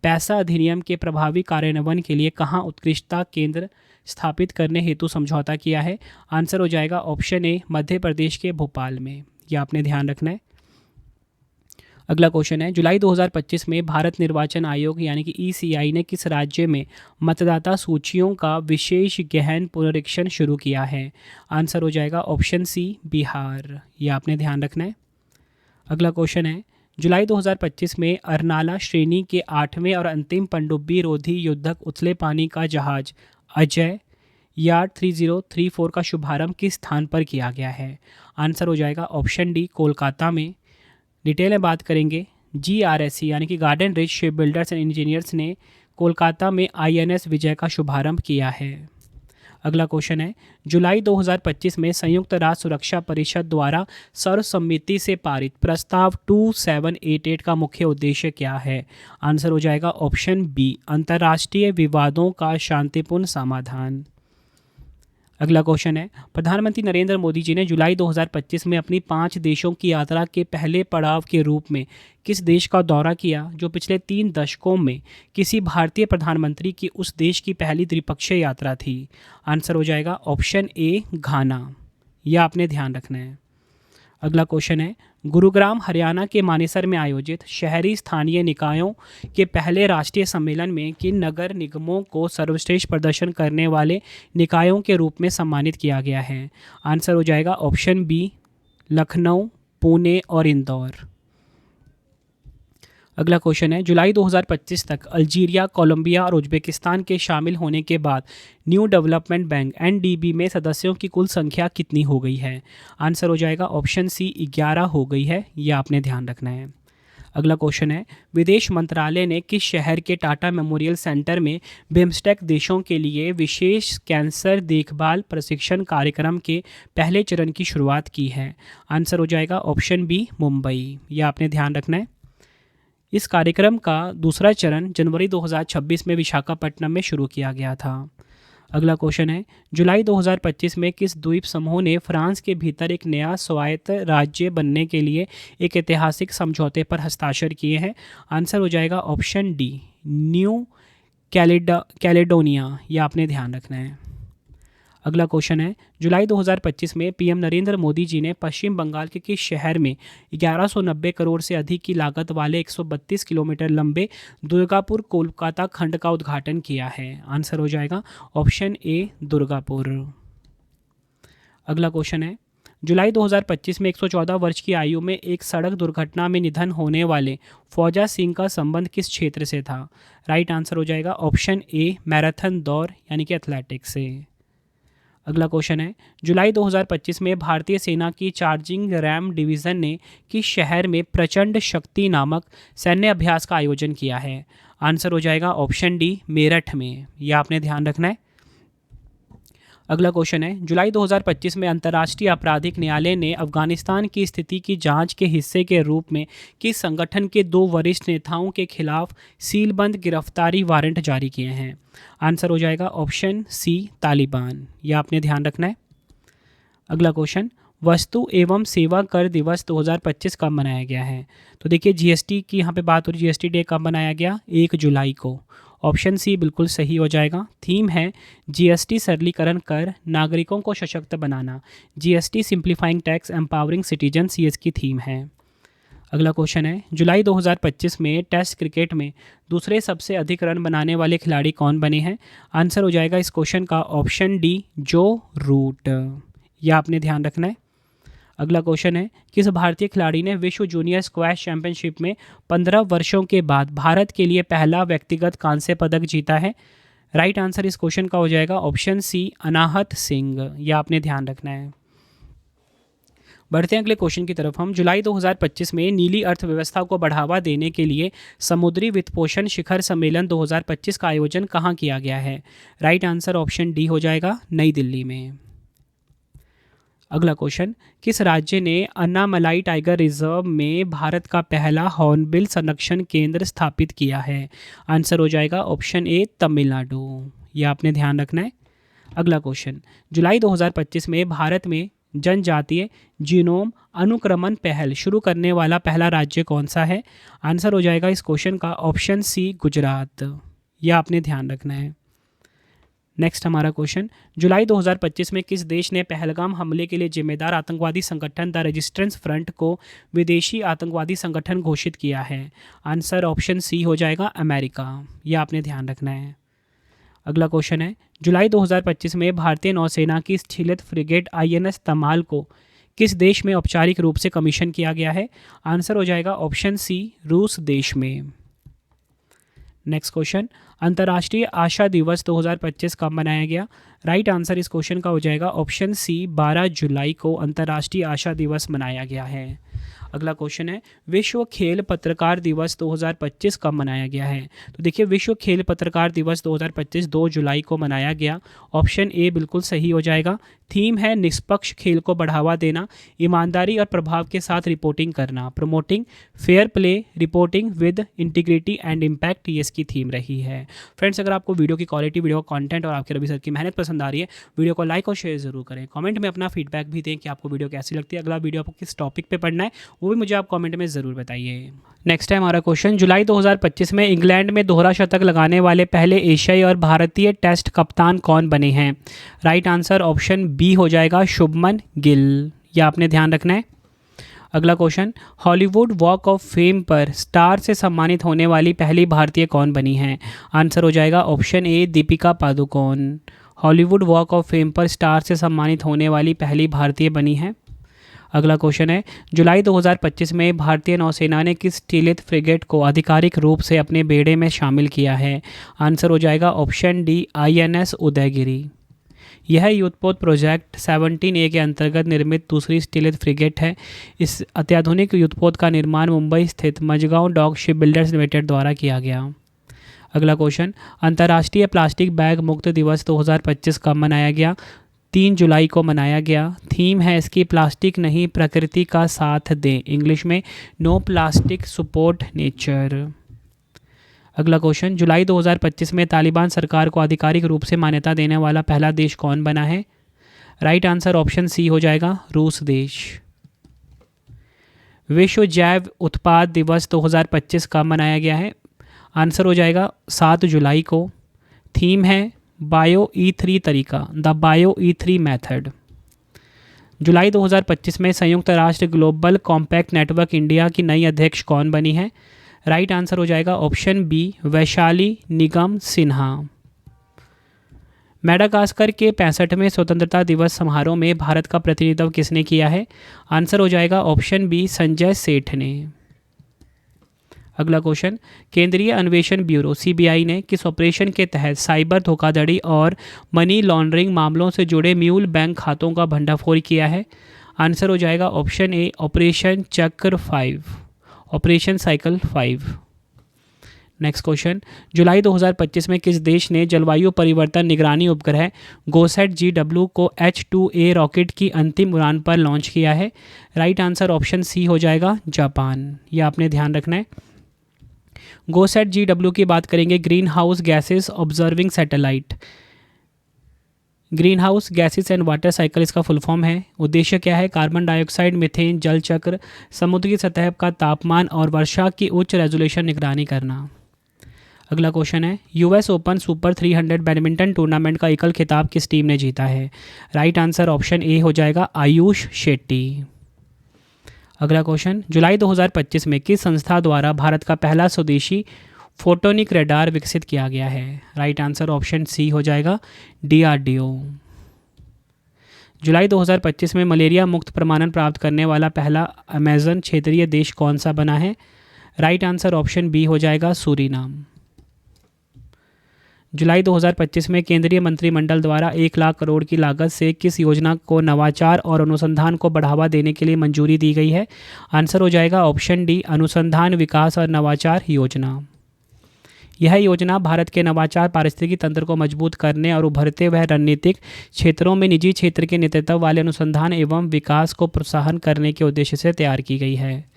Speaker 1: पैसा अधिनियम के प्रभावी कार्यान्वयन के लिए कहाँ उत्कृष्टता केंद्र स्थापित करने हेतु समझौता किया है? आंसर हो जाएगा ऑप्शन ए, मध्य प्रदेश के भोपाल में। यह आपने ध्यान रखना है। अगला क्वेश्चन है, जुलाई 2025 में भारत निर्वाचन आयोग यानी कि ईसीआई ने किस राज्य में मतदाता सूचियों का विशेष गहन पुनरीक्षण शुरू किया है? आंसर हो जाएगा ऑप्शन सी, बिहार। यह आपने ध्यान रखना है। अगला क्वेश्चन है, जुलाई 2025 में अरनाला श्रेणी के 8वें और अंतिम पनडुब्बी रोधी युद्धक उथले पानी का जहाज अजय यार्ड 3034 का शुभारंभ किस स्थान पर किया गया है? आंसर हो जाएगा ऑप्शन डी, कोलकाता में। डिटेल में बात करेंगे, GRSC यानी कि garden rich ship builders and engineers ने कोलकाता में INS विजय का शुभारंभ किया है। अगला क्वेश्चन है, जुलाई 2025 में संयुक्त राष्ट्र सुरक्षा परिषद द्वारा सर्वसम्मति से पारित प्रस्ताव 2788 का मुख्य उद्देश्य क्या है? आंसर हो जाएगा ऑप्शन बी, अंतर्राष्ट्रीय विवादों का शांतिपूर्ण समाधान। अगला क्वेश्चन है, प्रधानमंत्री नरेंद्र मोदी जी ने जुलाई 2025 में अपनी 5 देशों की यात्रा के पहले पड़ाव के रूप में किस देश का दौरा किया, जो पिछले 3 दशकों में किसी भारतीय प्रधानमंत्री की उस देश की पहली द्विपक्षीय यात्रा थी? आंसर हो जाएगा ऑप्शन ए, घाना। यह आपने ध्यान रखना है। अगला क्वेश्चन है, गुरुग्राम हरियाणा के मानेसर में आयोजित शहरी स्थानीय निकायों के पहले राष्ट्रीय सम्मेलन में किन नगर निगमों को सर्वश्रेष्ठ प्रदर्शन करने वाले निकायों के रूप में सम्मानित किया गया है? आंसर हो जाएगा ऑप्शन बी, लखनऊ, पुणे और इंदौर। अगला क्वेश्चन है, जुलाई 2025 तक अल्जीरिया, कोलंबिया और उज्बेकिस्तान के शामिल होने के बाद न्यू डेवलपमेंट बैंक NDB में सदस्यों की कुल संख्या कितनी हो गई है? आंसर हो जाएगा ऑप्शन सी, 11 हो गई है। यह आपने ध्यान रखना है। अगला क्वेश्चन है, विदेश मंत्रालय ने किस शहर के टाटा मेमोरियल सेंटर में बिम्स्टेक देशों के लिए विशेष कैंसर देखभाल प्रशिक्षण कार्यक्रम के पहले चरण की शुरुआत की है? आंसर हो जाएगा ऑप्शन बी, मुंबई। यह आपने ध्यान रखना है। इस कार्यक्रम का दूसरा चरण जनवरी 2026 में विशाखापट्टनम में शुरू किया गया था। अगला क्वेश्चन है, जुलाई 2025 में किस द्वीप समूह ने फ्रांस के भीतर एक नया स्वायत्त राज्य बनने के लिए एक ऐतिहासिक समझौते पर हस्ताक्षर किए हैं? आंसर हो जाएगा ऑप्शन डी, न्यू कैलेडोनिया। यह आपने ध्यान रखना है। अगला क्वेश्चन है, जुलाई 2025 में PM नरेंद्र मोदी जी ने पश्चिम बंगाल के किस शहर में 1190 करोड़ से अधिक की लागत वाले 132 किलोमीटर लंबे दुर्गापुर कोलकाता खंड का उद्घाटन किया है? आंसर हो जाएगा ऑप्शन ए, दुर्गापुर। अगला क्वेश्चन है, जुलाई 2025 में 114 वर्ष की आयु में एक सड़क दुर्घटना में निधन होने वाले फौजा सिंह का संबंध किस क्षेत्र से था? राइट आंसर हो जाएगा ऑप्शन ए, मैराथन दौड़ यानी कि एथलेटिक्स से। अगला क्वेश्चन है, जुलाई 2025 में भारतीय सेना की चार्जिंग रैम डिवीज़न ने किस शहर में प्रचंड शक्ति नामक सैन्य अभ्यास का आयोजन किया है? आंसर हो जाएगा ऑप्शन डी, मेरठ में। यह आपने ध्यान रखना है। अगला क्वेश्चन है, जुलाई 2025 में अंतर्राष्ट्रीय आपराधिक न्यायालय ने अफगानिस्तान की स्थिति की जांच के हिस्से के रूप में किस संगठन के 2 वरिष्ठ नेताओं के खिलाफ सीलबंद गिरफ्तारी वारंट जारी किए हैं? आंसर हो जाएगा ऑप्शन सी, तालिबान। यह आपने ध्यान रखना है। अगला क्वेश्चन, वस्तु एवं सेवा कर दिवस 2025 कब मनाया गया है? तो देखिए GST की यहाँ पे बात हो रही है। GST डे कब मनाया गया? 1 जुलाई को। ऑप्शन सी बिल्कुल सही हो जाएगा। थीम है GST सरलीकरण कर, नागरिकों को सशक्त बनाना। GST simplifying tax, empowering citizens, ये इसकी थीम है। अगला क्वेश्चन है, जुलाई 2025 में टेस्ट क्रिकेट में दूसरे सबसे अधिक रन बनाने वाले खिलाड़ी कौन बने हैं? आंसर हो जाएगा इस क्वेश्चन का ऑप्शन डी, जो रूट। यह आपने ध्यान रखना है। अगला क्वेश्चन है, किस भारतीय खिलाड़ी ने विश्व जूनियर स्क्वैश चैंपियनशिप में 15 वर्षों के बाद भारत के लिए पहला व्यक्तिगत कांस्य पदक जीता है? राइट आंसर इस क्वेश्चन का हो जाएगा ऑप्शन सी, अनाहत सिंह। यह आपने ध्यान रखना है। बढ़ते हैं अगले क्वेश्चन की तरफ हम। जुलाई 2025 में नीली अर्थव्यवस्था को बढ़ावा देने के लिए समुद्री वित्तपोषण शिखर सम्मेलन 2025 का आयोजन कहाँ किया गया है? राइट आंसर ऑप्शन डी हो जाएगा, नई दिल्ली में। अगला क्वेश्चन, किस राज्य ने अन्नामलाई टाइगर रिजर्व में भारत का पहला हॉर्नबिल संरक्षण केंद्र स्थापित किया है? आंसर हो जाएगा ऑप्शन ए, तमिलनाडु। यह आपने ध्यान रखना है। अगला क्वेश्चन, जुलाई 2025 में भारत में जनजातीय जीनोम अनुक्रमण पहल शुरू करने वाला पहला राज्य कौन सा है? आंसर हो जाएगा इस क्वेश्चन का ऑप्शन सी, गुजरात। यह आपने ध्यान रखना है। नेक्स्ट हमारा क्वेश्चन, जुलाई 2025 में किस देश ने पहलगाम हमले के लिए जिम्मेदार आतंकवादी संगठन द रेजिस्टेंस फ्रंट को विदेशी आतंकवादी संगठन घोषित किया है? आंसर ऑप्शन सी हो जाएगा, अमेरिका। यह आपने ध्यान रखना है। अगला क्वेश्चन है, जुलाई 2025 में भारतीय नौसेना की स्थिलित फ्रिगेट INS तमाल को किस देश में औपचारिक रूप से कमीशन किया गया है? आंसर हो जाएगा ऑप्शन सी, रूस देश में। नेक्स्ट क्वेश्चन, अंतर्राष्ट्रीय आशा दिवस 2025 कब मनाया गया? राइट आंसर इस क्वेश्चन का हो जाएगा ऑप्शन सी, 12 जुलाई को अंतर्राष्ट्रीय आशा दिवस मनाया गया है। अगला क्वेश्चन है, विश्व खेल पत्रकार दिवस 2025 कब मनाया गया है? तो देखिए, विश्व खेल पत्रकार दिवस 2025 2 जुलाई को मनाया गया। ऑप्शन ए बिल्कुल सही हो जाएगा। थीम है निष्पक्ष खेल को बढ़ावा देना, ईमानदारी और प्रभाव के साथ रिपोर्टिंग करना, promoting fair play, reporting with integrity and impact, ये इसकी थीम रही है। फ्रेंड्स, अगर आपको वीडियो की क्वालिटी, वीडियो का कंटेंट और आपके रवि सर की मेहनत पसंद आ रही है, वीडियो को लाइक और शेयर जरूर करें। कमेंट में अपना फीडबैक भी दें कि आपको वीडियो कैसी लगती है, अगला वीडियो आपको किस टॉपिक पे पढ़ना है वो भी मुझे आप कमेंट में ज़रूर बताइए। नेक्स्ट है हमारा क्वेश्चन, जुलाई 2025 में इंग्लैंड में दोहरा शतक लगाने वाले पहले एशियाई और भारतीय टेस्ट कप्तान कौन बने हैं? राइट आंसर ऑप्शन बी हो जाएगा, शुभमन गिल। यह आपने ध्यान रखना है। अगला question, Hollywood walk of fame पर स्टार से सम्मानित होने वाली पहली भारतीय कौन बनी है? आंसर हो जाएगा option A, Deepika Padukone. Hollywood walk of fame पर स्टार से सम्मानित होने वाली पहली भारतीय बनी है। अगला क्वेश्चन है, जुलाई 2025 में भारतीय नौसेना ने किस स्टीलिथ फ्रिगेट को आधिकारिक रूप से अपने बेड़े में शामिल किया है? आंसर हो जाएगा ऑप्शन डी, INS उदयगिरी। यह युद्धपोत प्रोजेक्ट 17A के अंतर्गत निर्मित दूसरी स्टीलिथ फ्रिगेट है। इस अत्याधुनिक युद्धपोत का निर्माण मुंबई स्थित Mazagon dock shipbuilders limited द्वारा किया गया। अगला क्वेश्चन, अंतर्राष्ट्रीय प्लास्टिक बैग मुक्त दिवस 2025 कब मनाया गया? 3 जुलाई को मनाया गया। थीम है इसकी प्लास्टिक नहीं प्रकृति का साथ दें, इंग्लिश में नो प्लास्टिक सपोर्ट नेचर। अगला क्वेश्चन, जुलाई 2025 में तालिबान सरकार को आधिकारिक रूप से मान्यता देने वाला पहला देश कौन बना है? राइट आंसर ऑप्शन सी हो जाएगा, रूस देश। विश्व जैव उत्पाद दिवस 2025 कब मनाया गया है? आंसर हो जाएगा 7 जुलाई को। थीम है बायो E3 तरीका, द बायो E3 मैथड। जुलाई 2025 में संयुक्त राष्ट्र ग्लोबल कॉम्पैक्ट नेटवर्क इंडिया की नई अध्यक्ष कौन बनी है? राइट आंसर हो जाएगा ऑप्शन बी, वैशाली निगम सिन्हा। मेडागास्कर के 65वें स्वतंत्रता दिवस समारोह में भारत का प्रतिनिधित्व किसने किया है? आंसर हो जाएगा ऑप्शन बी, संजय सेठ ने। अगला क्वेश्चन, केंद्रीय अन्वेषण ब्यूरो CBI ने किस ऑपरेशन के तहत साइबर धोखाधड़ी और मनी लॉन्ड्रिंग मामलों से जुड़े म्यूल बैंक खातों का भंडाफोड़ किया है? आंसर हो जाएगा ऑप्शन ए, ऑपरेशन चक्र 5, ऑपरेशन साइकिल 5। नेक्स्ट क्वेश्चन, जुलाई 2025 में किस देश ने जलवायु परिवर्तन निगरानी उपग्रह GOSAT GW को H2A रॉकेट की अंतिम उड़ान पर लॉन्च किया है? राइट आंसर ऑप्शन सी हो जाएगा, जापान। यह आपने ध्यान रखना है। GOSAT GW की बात करेंगे, green house gases observing satellite. Green house gases and water cycle इसका फुल फॉर्म है। उद्देश्य क्या है? कार्बन डाइऑक्साइड, मीथेन, जल चक्र, समुद्र की सतह का तापमान और वर्षा की उच्च रेजोल्यूशन निगरानी करना। अगला क्वेश्चन है, US open super 300 badminton tournament का एकल खिताब किस टीम ने जीता है? राइट आंसर ऑप्शन ए हो जाएगा, आयुष शेट्टी। अगला क्वेश्चन, जुलाई 2025 में किस संस्था द्वारा भारत का पहला स्वदेशी फोटोनिक रडार विकसित किया गया है? राइट आंसर ऑप्शन सी हो जाएगा, DRDO। जुलाई 2025 में मलेरिया मुक्त प्रमाणन प्राप्त करने वाला पहला अमेज़न क्षेत्रीय देश कौन सा बना है? राइट आंसर ऑप्शन बी हो जाएगा सूरीनाम। जुलाई 2025 में केंद्रीय मंत्रिमंडल द्वारा 1 लाख करोड़ की लागत से किस योजना को नवाचार और अनुसंधान को बढ़ावा देने के लिए मंजूरी दी गई है? आंसर हो जाएगा ऑप्शन डी अनुसंधान विकास और नवाचार योजना। यह योजना भारत के नवाचार पारिस्थितिकी तंत्र को मजबूत करने और उभरते हुए रणनीतिक क्षेत्रों में निजी क्षेत्र के नेतृत्व वाले अनुसंधान एवं विकास को प्रोत्साहन करने के उद्देश्य से तैयार की गई है।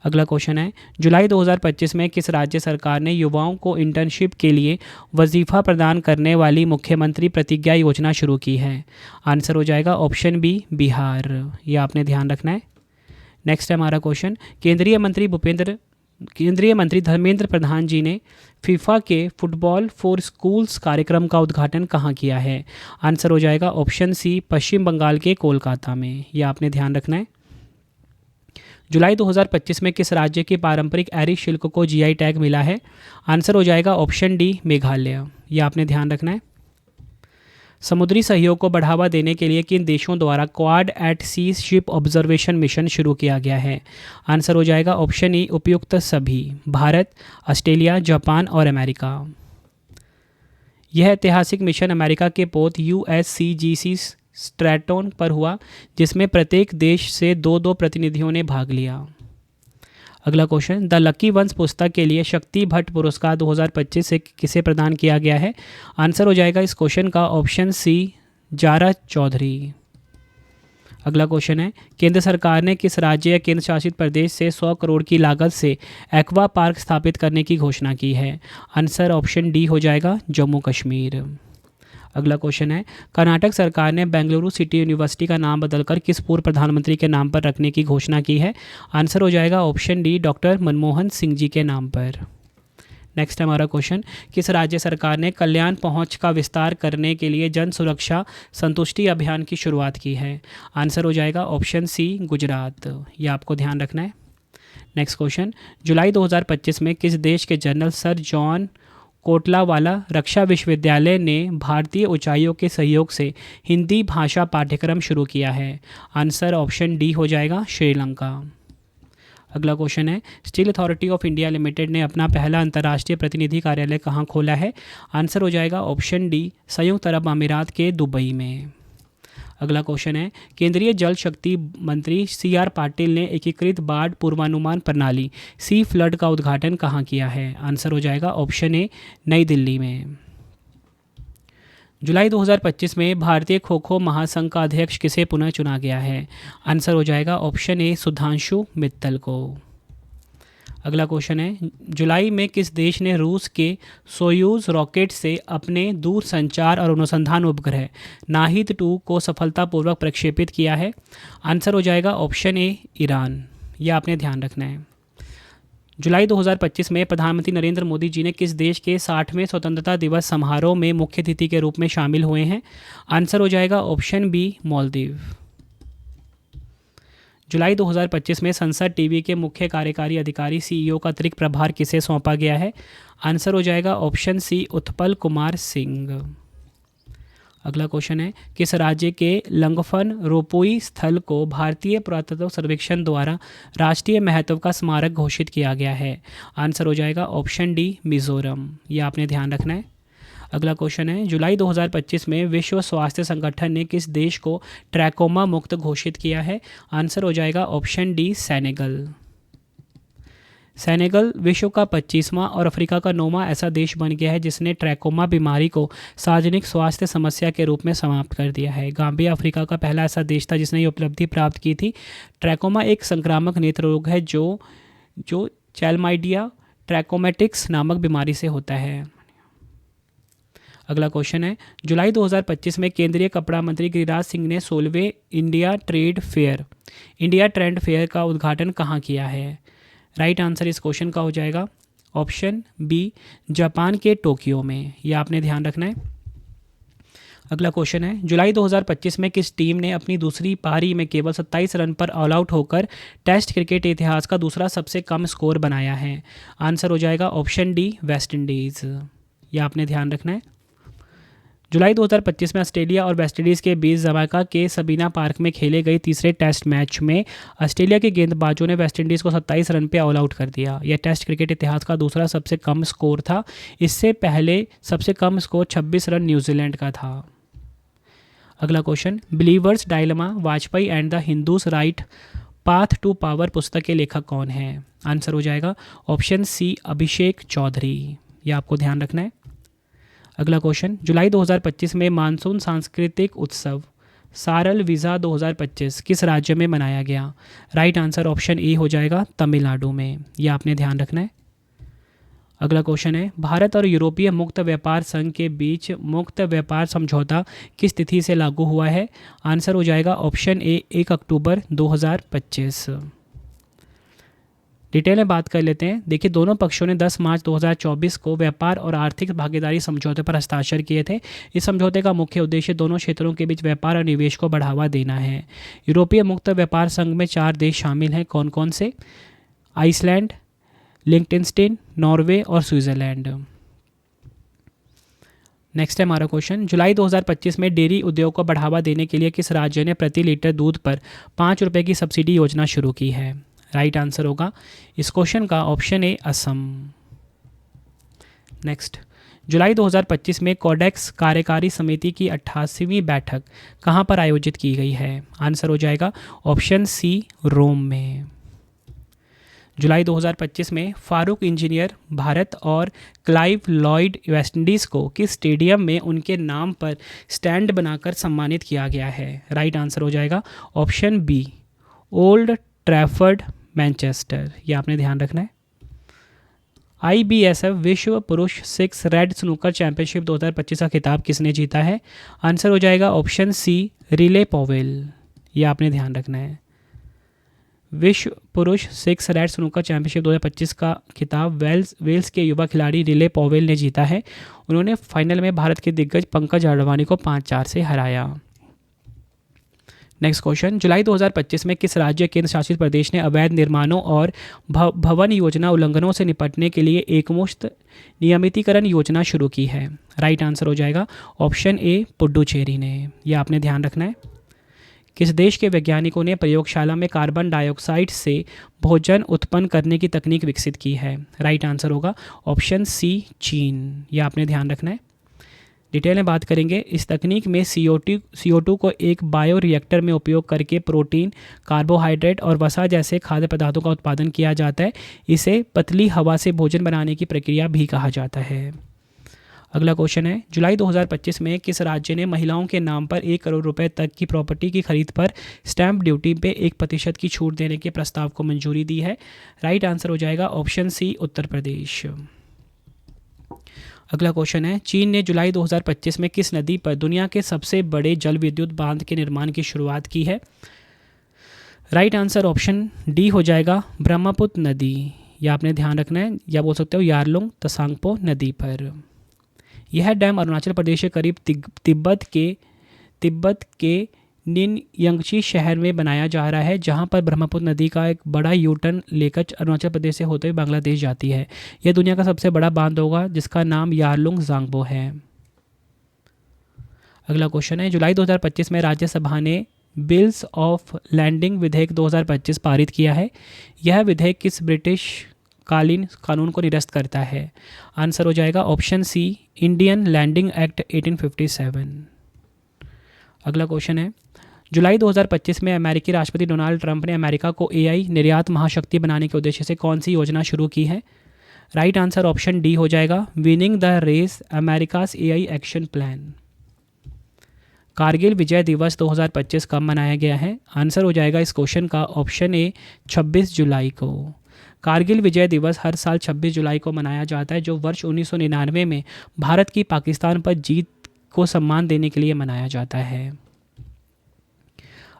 Speaker 1: अगला क्वेश्चन है, जुलाई 2025 में किस राज्य सरकार ने युवाओं को इंटर्नशिप के लिए वजीफ़ा प्रदान करने वाली मुख्यमंत्री प्रतिज्ञा योजना शुरू की है? आंसर हो जाएगा ऑप्शन बी बिहार। ये आपने ध्यान रखना है। नेक्स्ट है हमारा क्वेश्चन, केंद्रीय मंत्री धर्मेंद्र प्रधान जी ने फीफा के फुटबॉल फॉर स्कूल्स कार्यक्रम का उद्घाटन कहाँ किया है? आंसर हो जाएगा ऑप्शन सी पश्चिम बंगाल के कोलकाता में। यह आपने ध्यान रखना है। जुलाई 2025 में किस राज्य के पारंपरिक एरी शिल्प को जीआई टैग मिला है? आंसर हो जाएगा ऑप्शन डी मेघालय। यह आपने ध्यान रखना है। समुद्री सहयोग को बढ़ावा देने के लिए किन देशों द्वारा क्वाड एट सी शिप ऑब्जर्वेशन मिशन शुरू किया गया है? आंसर हो जाएगा ऑप्शन ई उपयुक्त सभी, भारत, ऑस्ट्रेलिया, जापान और अमेरिका। यह ऐतिहासिक मिशन अमेरिका के पोत USCGC स्ट्रैटन पर हुआ, जिसमें प्रत्येक देश से 2 प्रतिनिधियों ने भाग लिया। अगला क्वेश्चन, द लकी वंस पुस्तक के लिए शक्ति भट्ट पुरस्कार 2025 से किसे प्रदान किया गया है? आंसर हो जाएगा इस क्वेश्चन का ऑप्शन सी जारा चौधरी। अगला क्वेश्चन है, केंद्र सरकार ने किस राज्य या केंद्र शासित प्रदेश से 100 करोड़ की लागत से एक्वा पार्क स्थापित करने की घोषणा की है? आंसर ऑप्शन डी हो जाएगा जम्मू कश्मीर। अगला क्वेश्चन है, कर्नाटक सरकार ने बेंगलुरु सिटी यूनिवर्सिटी का नाम बदलकर किस पूर्व प्रधानमंत्री के नाम पर रखने की घोषणा की है? आंसर हो जाएगा option D doctor Manmohan Singh ji के नाम पर। नेक्स्ट हमारा क्वेश्चन, किस राज्य सरकार ने कल्याण पहुंच का विस्तार करने के लिए जन सुरक्षा संतुष्टि अभियान की शुरुआत की है? आंसर हो जाएगा ऑप्शन सी गुजरात। ये आपको ध्यान रखना है। नेक्स्ट क्वेश्चन, जुलाई 2025 में किस देश के जनरल सर जॉन कोटलावाला रक्षा विश्वविद्यालय ने भारतीय उच्चायों के सहयोग से हिंदी भाषा पाठ्यक्रम शुरू किया है? आंसर ऑप्शन डी हो जाएगा श्रीलंका। अगला क्वेश्चन है, steel authority of India limited ने अपना पहला अंतर्राष्ट्रीय प्रतिनिधि कार्यालय कहाँ खोला है? आंसर हो जाएगा ऑप्शन डी संयुक्त अरब अमीरात के दुबई में। अगला क्वेश्चन है, केंद्रीय जल शक्ति मंत्री CR पाटिल ने एकीकृत बाढ़ पूर्वानुमान प्रणाली सी फ्लड का उद्घाटन कहाँ किया है? आंसर हो जाएगा ऑप्शन ए नई दिल्ली में। जुलाई 2025 में भारतीय खो खो महासंघ का अध्यक्ष किसे पुनः चुना गया है? आंसर हो जाएगा ऑप्शन ए सुधांशु मित्तल को। अगला क्वेश्चन है, जुलाई में किस देश ने रूस के सोयूज़ रॉकेट से अपने दूर संचार और अनुसंधान उपग्रह नाहिद 2 को सफलतापूर्वक प्रक्षेपित किया है? आंसर हो जाएगा ऑप्शन ए ईरान। यह आपने ध्यान रखना है। जुलाई 2025 में प्रधानमंत्री नरेंद्र मोदी जी ने किस देश के 60वें स्वतंत्रता दिवस समारोह में मुख्य अतिथि के रूप में शामिल हुए हैं? आंसर हो जाएगा ऑप्शन बी मालदीव। जुलाई 2025 में संसद टीवी के मुख्य कार्यकारी अधिकारी CEO का अतिरिक्त प्रभार किसे सौंपा गया है? आंसर हो जाएगा ऑप्शन सी उत्पल कुमार सिंह। अगला क्वेश्चन है, किस राज्य के लंगफन रोपोई स्थल को भारतीय पुरातत्व सर्वेक्षण द्वारा राष्ट्रीय महत्व का स्मारक घोषित किया गया है? आंसर हो जाएगा ऑप्शन डी मिजोरम। यह आपने ध्यान रखना है। अगला क्वेश्चन है, जुलाई 2025 में विश्व स्वास्थ्य संगठन ने किस देश को ट्रैकोमा मुक्त घोषित किया है? आंसर हो जाएगा ऑप्शन डी सेनेगल। सेनेगल विश्व का 25वां और अफ्रीका का 9वां ऐसा देश बन गया है जिसने ट्रैकोमा बीमारी को सार्वजनिक स्वास्थ्य समस्या के रूप में समाप्त कर दिया है। गाम्बिया अफ्रीका का पहला ऐसा देश था जिसने ये उपलब्धि प्राप्त की थी। ट्रैकोमा एक संक्रामक नेत्र रोग है जो चैल्माइडिया ट्रैकोमेटिक्स नामक बीमारी से होता है। अगला क्वेश्चन है, जुलाई 2025 में केंद्रीय कपड़ा मंत्री गिरिराज सिंह ने 16वें इंडिया ट्रेंड फेयर का उद्घाटन कहाँ किया है? राइट आंसर इस क्वेश्चन का हो जाएगा ऑप्शन बी जापान के टोक्यो में। यह आपने ध्यान रखना है। अगला क्वेश्चन है, जुलाई 2025 में किस टीम ने अपनी दूसरी पारी में केवल 27 रन पर ऑल आउट होकर टेस्ट क्रिकेट इतिहास का दूसरा सबसे कम स्कोर बनाया है? आंसर हो जाएगा ऑप्शन डी वेस्ट इंडीज़। यह आपने ध्यान रखना है। जुलाई 2025 में ऑस्ट्रेलिया और वेस्टइंडीज़ के बीच जमैका के सबीना पार्क में खेले गए तीसरे टेस्ट मैच में ऑस्ट्रेलिया के गेंदबाजों ने वेस्टइंडीज़ को 27 रन पे ऑल आउट कर दिया। यह टेस्ट क्रिकेट इतिहास का दूसरा सबसे कम स्कोर था। इससे पहले सबसे कम स्कोर 26 रन न्यूजीलैंड का था। अगला question, believers dilemma Vajpayee and the Hindus right path to power पुस्तक के लेखक कौन है? आंसर हो जाएगा ऑप्शन सी अभिषेक चौधरी। यह आपको ध्यान रखना है। अगला क्वेश्चन, जुलाई 2025 में मानसून सांस्कृतिक उत्सव सारल वीज़ा 2025 किस राज्य में मनाया गया? राइट आंसर ऑप्शन ए हो जाएगा तमिलनाडु में। यह आपने ध्यान रखना है। अगला क्वेश्चन है, भारत और यूरोपीय मुक्त व्यापार संघ के बीच मुक्त व्यापार समझौता किस तिथि से लागू हुआ है? आंसर हो जाएगा ऑप्शन ए 1 अक्टूबर 2025। डिटेल में बात कर लेते हैं। देखिए, दोनों पक्षों ने 10 मार्च 2024 को व्यापार और आर्थिक भागीदारी समझौते पर हस्ताक्षर किए थे। इस समझौते का मुख्य उद्देश्य दोनों क्षेत्रों के बीच व्यापार और निवेश को बढ़ावा देना है। यूरोपीय मुक्त व्यापार संघ में 4 देश शामिल हैं। कौन कौन से? आइसलैंड, लिंक्टेनस्टीन, नॉर्वे और स्विट्जरलैंड। नेक्स्ट है हमारा क्वेश्चन, जुलाई 2025 में डेयरी उद्योग को बढ़ावा देने के लिए किस राज्य ने प्रति लीटर दूध पर 5 रुपये की सब्सिडी योजना शुरू की है? राइट आंसर होगा इस क्वेश्चन का ऑप्शन ए असम। नेक्स्ट, जुलाई 2025 में कोडेक्स कार्यकारी समिति की 88वीं बैठक कहाँ पर आयोजित की गई है? आंसर हो जाएगा ऑप्शन सी रोम में। जुलाई 2025 में फारूक इंजीनियर भारत और क्लाइव लॉयड वेस्टइंडीज़ को किस स्टेडियम में उनके नाम पर स्टैंड बनाकर सम्मानित किया गया है? राइट आंसर हो जाएगा option B Old Trafford Manchester. ये आपने ध्यान रखना है। IBSF विश्व पुरुष 6 रेड स्नूकर चैंपियनशिप 2025 का खिताब किसने जीता है? आंसर हो जाएगा ऑप्शन सी रिले पॉवेल। ये आपने ध्यान रखना है। विश्व पुरुष 6 रेड स्नूकर चैंपियनशिप 2025 का खिताब वेल्स के युवा खिलाड़ी रिले पॉवेल ने जीता है। उन्होंने फाइनल में भारत के दिग्गज पंकज अडवाणी को 5-4 से हराया। नेक्स्ट क्वेश्चन, जुलाई 2025 में किस राज्य केंद्र शासित प्रदेश ने अवैध निर्माणों और भवन योजना उल्लंघनों से निपटने के लिए एकमुश्त नियमितीकरण योजना शुरू की है? राइट आंसर हो जाएगा ऑप्शन ए पुडुचेरी ने। यह आपने ध्यान रखना है। किस देश के वैज्ञानिकों ने प्रयोगशाला में कार्बन डाइऑक्साइड से भोजन उत्पन्न करने की तकनीक विकसित की है? राइट आंसर होगा ऑप्शन सी चीन। यह आपने ध्यान रखना है। डिटेल में बात करेंगे। इस तकनीक में CO2 को एक बायो रिएक्टर में उपयोग करके प्रोटीन, कार्बोहाइड्रेट और वसा जैसे खाद्य पदार्थों का उत्पादन किया जाता है। इसे पतली हवा से भोजन बनाने की प्रक्रिया भी कहा जाता है। अगला क्वेश्चन है, जुलाई 2025 में किस राज्य ने महिलाओं के नाम पर 1 करोड़ रुपए तक की प्रॉपर्टी की खरीद पर स्टैंप ड्यूटी पे 1% की छूट देने के प्रस्ताव को मंजूरी दी है? राइट आंसर हो जाएगा ऑप्शन सी उत्तर प्रदेश। अगला क्वेश्चन है, चीन ने जुलाई 2025 में किस नदी पर दुनिया के सबसे बड़े जल विद्युत बांध के निर्माण की शुरुआत की है? राइट आंसर ऑप्शन डी हो जाएगा ब्रह्मपुत्र नदी। यह आपने ध्यान रखना है, या बोल सकते हो यारलुंग तसांगपो नदी पर। यह डैम अरुणाचल प्रदेश के करीब तिब्बत के निनयंगची शहर में बनाया जा रहा है, जहां पर ब्रह्मपुत्र नदी का एक बड़ा यूटर्न लेकर अरुणाचल प्रदेश से होते हुए बांग्लादेश जाती है। यह दुनिया का सबसे बड़ा बांध होगा जिसका नाम यारलुंग जांगबो है। अगला क्वेश्चन है, जुलाई 2025 में राज्यसभा ने बिल्स ऑफ लैंडिंग विधेयक 2025 पारित किया है। यह विधेयक किस ब्रिटिश कालीन कानून को निरस्त करता है? आंसर हो जाएगा option C Indian landing act 1857। अगला क्वेश्चन है, जुलाई 2025 में अमेरिकी राष्ट्रपति डोनाल्ड ट्रंप ने अमेरिका को AI निर्यात महाशक्ति बनाने के उद्देश्य से कौन सी योजना शुरू की है? राइट आंसर ऑप्शन डी हो जाएगा winning the race America's AI action plan. Kargil Vijay Diwas 2025 कब मनाया गया है? आंसर हो जाएगा इस क्वेश्चन का ऑप्शन ए 26 जुलाई को। कारगिल विजय दिवस हर साल 26 जुलाई को मनाया जाता है, जो वर्ष 1999 में भारत की पाकिस्तान पर जीत को सम्मान देने के लिए मनाया जाता है।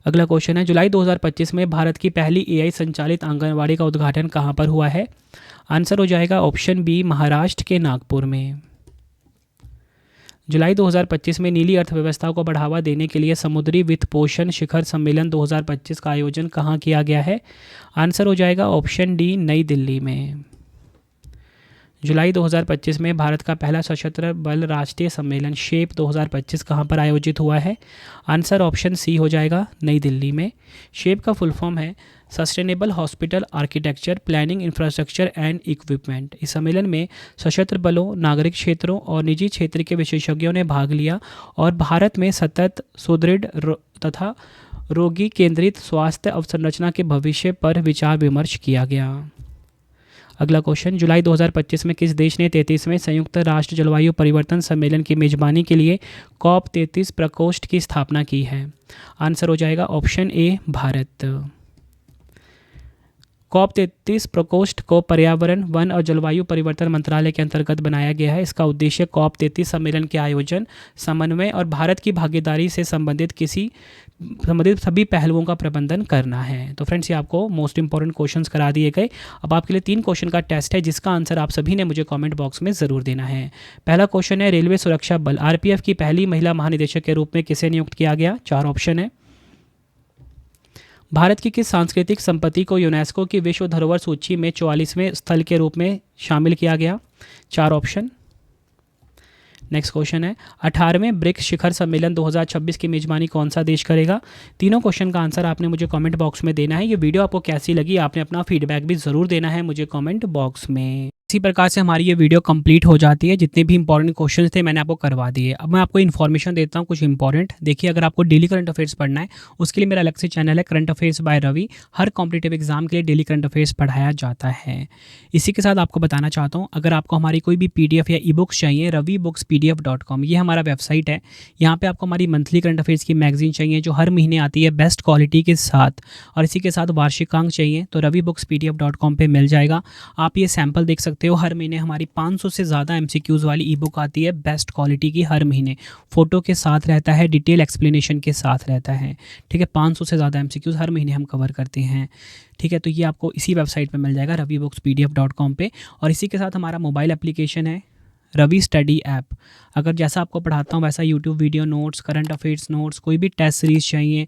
Speaker 1: अगला क्वेश्चन है, जुलाई 2025 में भारत की पहली AI संचालित आंगनवाड़ी का उद्घाटन कहाँ पर हुआ है? आंसर हो जाएगा ऑप्शन बी महाराष्ट्र के नागपुर में। जुलाई 2025 में नीली अर्थव्यवस्था को बढ़ावा देने के लिए समुद्री वित्त पोषण शिखर सम्मेलन 2025 का आयोजन कहाँ किया गया है? आंसर हो जाएगा ऑप्शन डी नई दिल्ली में। जुलाई 2025 में भारत का पहला सशस्त्र बल राष्ट्रीय सम्मेलन शेप 2025 कहाँ पर आयोजित हुआ है? आंसर ऑप्शन सी हो जाएगा, नई दिल्ली में। शेप का फुल फॉर्म है sustainable hospital architecture planning infrastructure and equipment. इस सम्मेलन में सशस्त्र बलों, नागरिक क्षेत्रों और निजी क्षेत्र के विशेषज्ञों ने भाग लिया और भारत में सतत सुदृढ़ तथा रोगी केंद्रित स्वास्थ्य अवसंरचना के भविष्य पर विचार विमर्श किया गया। अगला क्वेश्चन, जुलाई 2025 में किस देश ने 33वें संयुक्त राष्ट्र जलवायु परिवर्तन सम्मेलन की मेजबानी के लिए COP33 प्रकोष्ठ की स्थापना की है? आंसर हो जाएगा ऑप्शन ए, भारत। COP33 प्रकोष्ठ को पर्यावरण, वन और जलवायु परिवर्तन मंत्रालय के अंतर्गत बनाया गया है। इसका उद्देश्य COP33 सम्मेलन के आयोजन, समन्वय और भारत की भागीदारी से संबंधित सभी पहलुओं का प्रबंधन करना है। तो फ्रेंड्स, ये आपको मोस्ट इंपॉर्टेंट क्वेश्चंस करा दिए गए। अब आपके लिए 3 क्वेश्चन का टेस्ट है जिसका आंसर आप सभी ने मुझे कमेंट बॉक्स में ज़रूर देना है। पहला क्वेश्चन है, रेलवे सुरक्षा बल RPF की पहली महिला महानिदेशक के रूप में किसे नियुक्त किया गया? 4 ऑप्शन है। भारत की किस सांस्कृतिक संपत्ति को यूनेस्को की विश्व धरोहर सूची में 44वें स्थल के रूप में शामिल किया गया? 4 ऑप्शन। नेक्स्ट क्वेश्चन है, 18वें ब्रिक्स शिखर सम्मेलन 2026 की मेजबानी कौन सा देश करेगा? तीनों क्वेश्चन का आंसर आपने मुझे कमेंट बॉक्स में देना है। ये वीडियो आपको कैसी लगी आपने अपना फीडबैक भी ज़रूर देना है मुझे कमेंट बॉक्स में। इसी प्रकार से हमारी ये वीडियो कंप्लीट हो जाती है। जितने भी इंपॉर्टेंट क्वेश्चंस थे मैंने आपको करवा दिए। अब मैं आपको इन्फॉर्मेशन देता हूँ कुछ इंपॉर्टेंट। देखिए, अगर आपको डेली करंट अफेयर्स पढ़ना है उसके लिए मेरा अलग से चैनल है करंट अफेयर्स बाय रवि। हर कॉम्पिटिटिव एग्जाम के लिए डेली करंट अफेयर्स पढ़ाया जाता है। इसी के साथ आपको बताना चाहता हूँ, अगर आपको हमारी कोई भी PDF या ई-बुक्स चाहिए, ravibooks.pdf.com ये हमारा वेबसाइट है। यहाँ पे आपको हमारी मंथली करंट अफेयर्स की मैगजीन चाहिए जो हर महीने आती है बेस्ट क्वालिटी के साथ, और इसी के साथ वार्षिकांक चाहिए तो ravibooks.pdf.com पे मिल जाएगा। आप ये सैम्पल देख सकते हो। हर महीने हमारी 500 से ज़्यादा MCQs वाली ई-बुक आती है बेस्ट क्वालिटी की, हर महीने फ़ोटो के साथ रहता है, डिटेल एक्सप्लेनेशन के साथ रहता है। ठीक है, 500 से ज़्यादा MCQs हर महीने हम कवर करते हैं। ठीक है, तो ये आपको इसी वेबसाइट पे मिल जाएगा ravibooks.pdf.com पे। और इसी के साथ हमारा मोबाइल एप्लीकेशन है रवि स्टडी ऐप। अगर जैसा आपको पढ़ाता हूँ वैसा YouTube video notes, current affairs notes, कोई भी टेस्ट सीरीज़ चाहिए,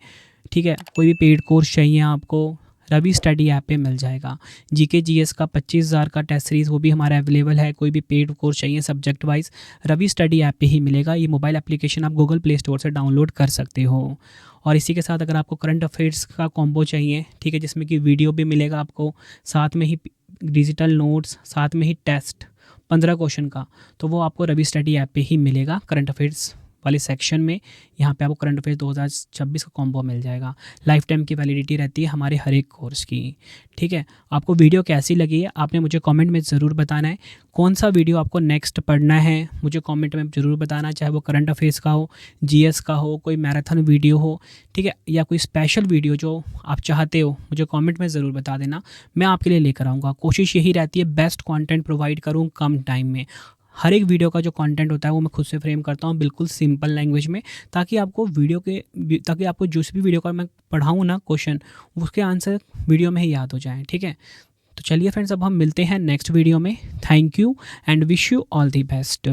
Speaker 1: ठीक है, कोई भी पेड कोर्स चाहिए आपको, रवि स्टडी ऐप पे मिल जाएगा। GK GS का 25,000 का टेस्ट सीरीज़ वो भी हमारा अवेलेबल है। कोई भी पेड कोर्स चाहिए subject wise Ravi study app पे ही मिलेगा। ये मोबाइल एप्लीकेशन आप गूगल प्ले स्टोर से डाउनलोड कर सकते हो। और इसी के साथ अगर आपको करंट अफेयर्स का कॉम्बो चाहिए, ठीक है, जिसमें कि वीडियो भी मिलेगा आपको, साथ में ही डिजिटल नोट्स, साथ में ही टेस्ट 15 क्वेश्चन का, तो वो आपको रवि स्टडी ऐप पे ही मिलेगा। करंट अफेयर्स वाले सेक्शन में यहाँ पे आपको करंट अफेयर्स 2026 का कॉम्बो मिल जाएगा। लाइफ टाइम की वैलिडिटी रहती है हमारे हर एक कोर्स की। ठीक है, आपको वीडियो कैसी लगी है आपने मुझे कमेंट में ज़रूर बताना है। कौन सा वीडियो आपको नेक्स्ट पढ़ना है मुझे कमेंट में ज़रूर बताना, चाहे वो करंट अफेयर्स का हो, GS का हो, कोई मैराथन वीडियो हो, ठीक है, या कोई स्पेशल वीडियो जो आप चाहते हो मुझे कमेंट में ज़रूर बता देना। मैं आपके लिए लेकर आऊँगा। कोशिश यही रहती है बेस्ट कंटेंट प्रोवाइड करूँ कम टाइम में। हर एक वीडियो का जो कंटेंट होता है वो मैं खुद से फ्रेम करता हूँ बिल्कुल सिंपल लैंग्वेज में, ताकि आपको जिस भी वीडियो का मैं पढ़ाऊँ ना क्वेश्चन, उसके आंसर वीडियो में ही याद हो जाए। ठीक है, तो चलिए फ्रेंड्स, अब हम मिलते हैं नेक्स्ट वीडियो में। Thank you and wish you all the best.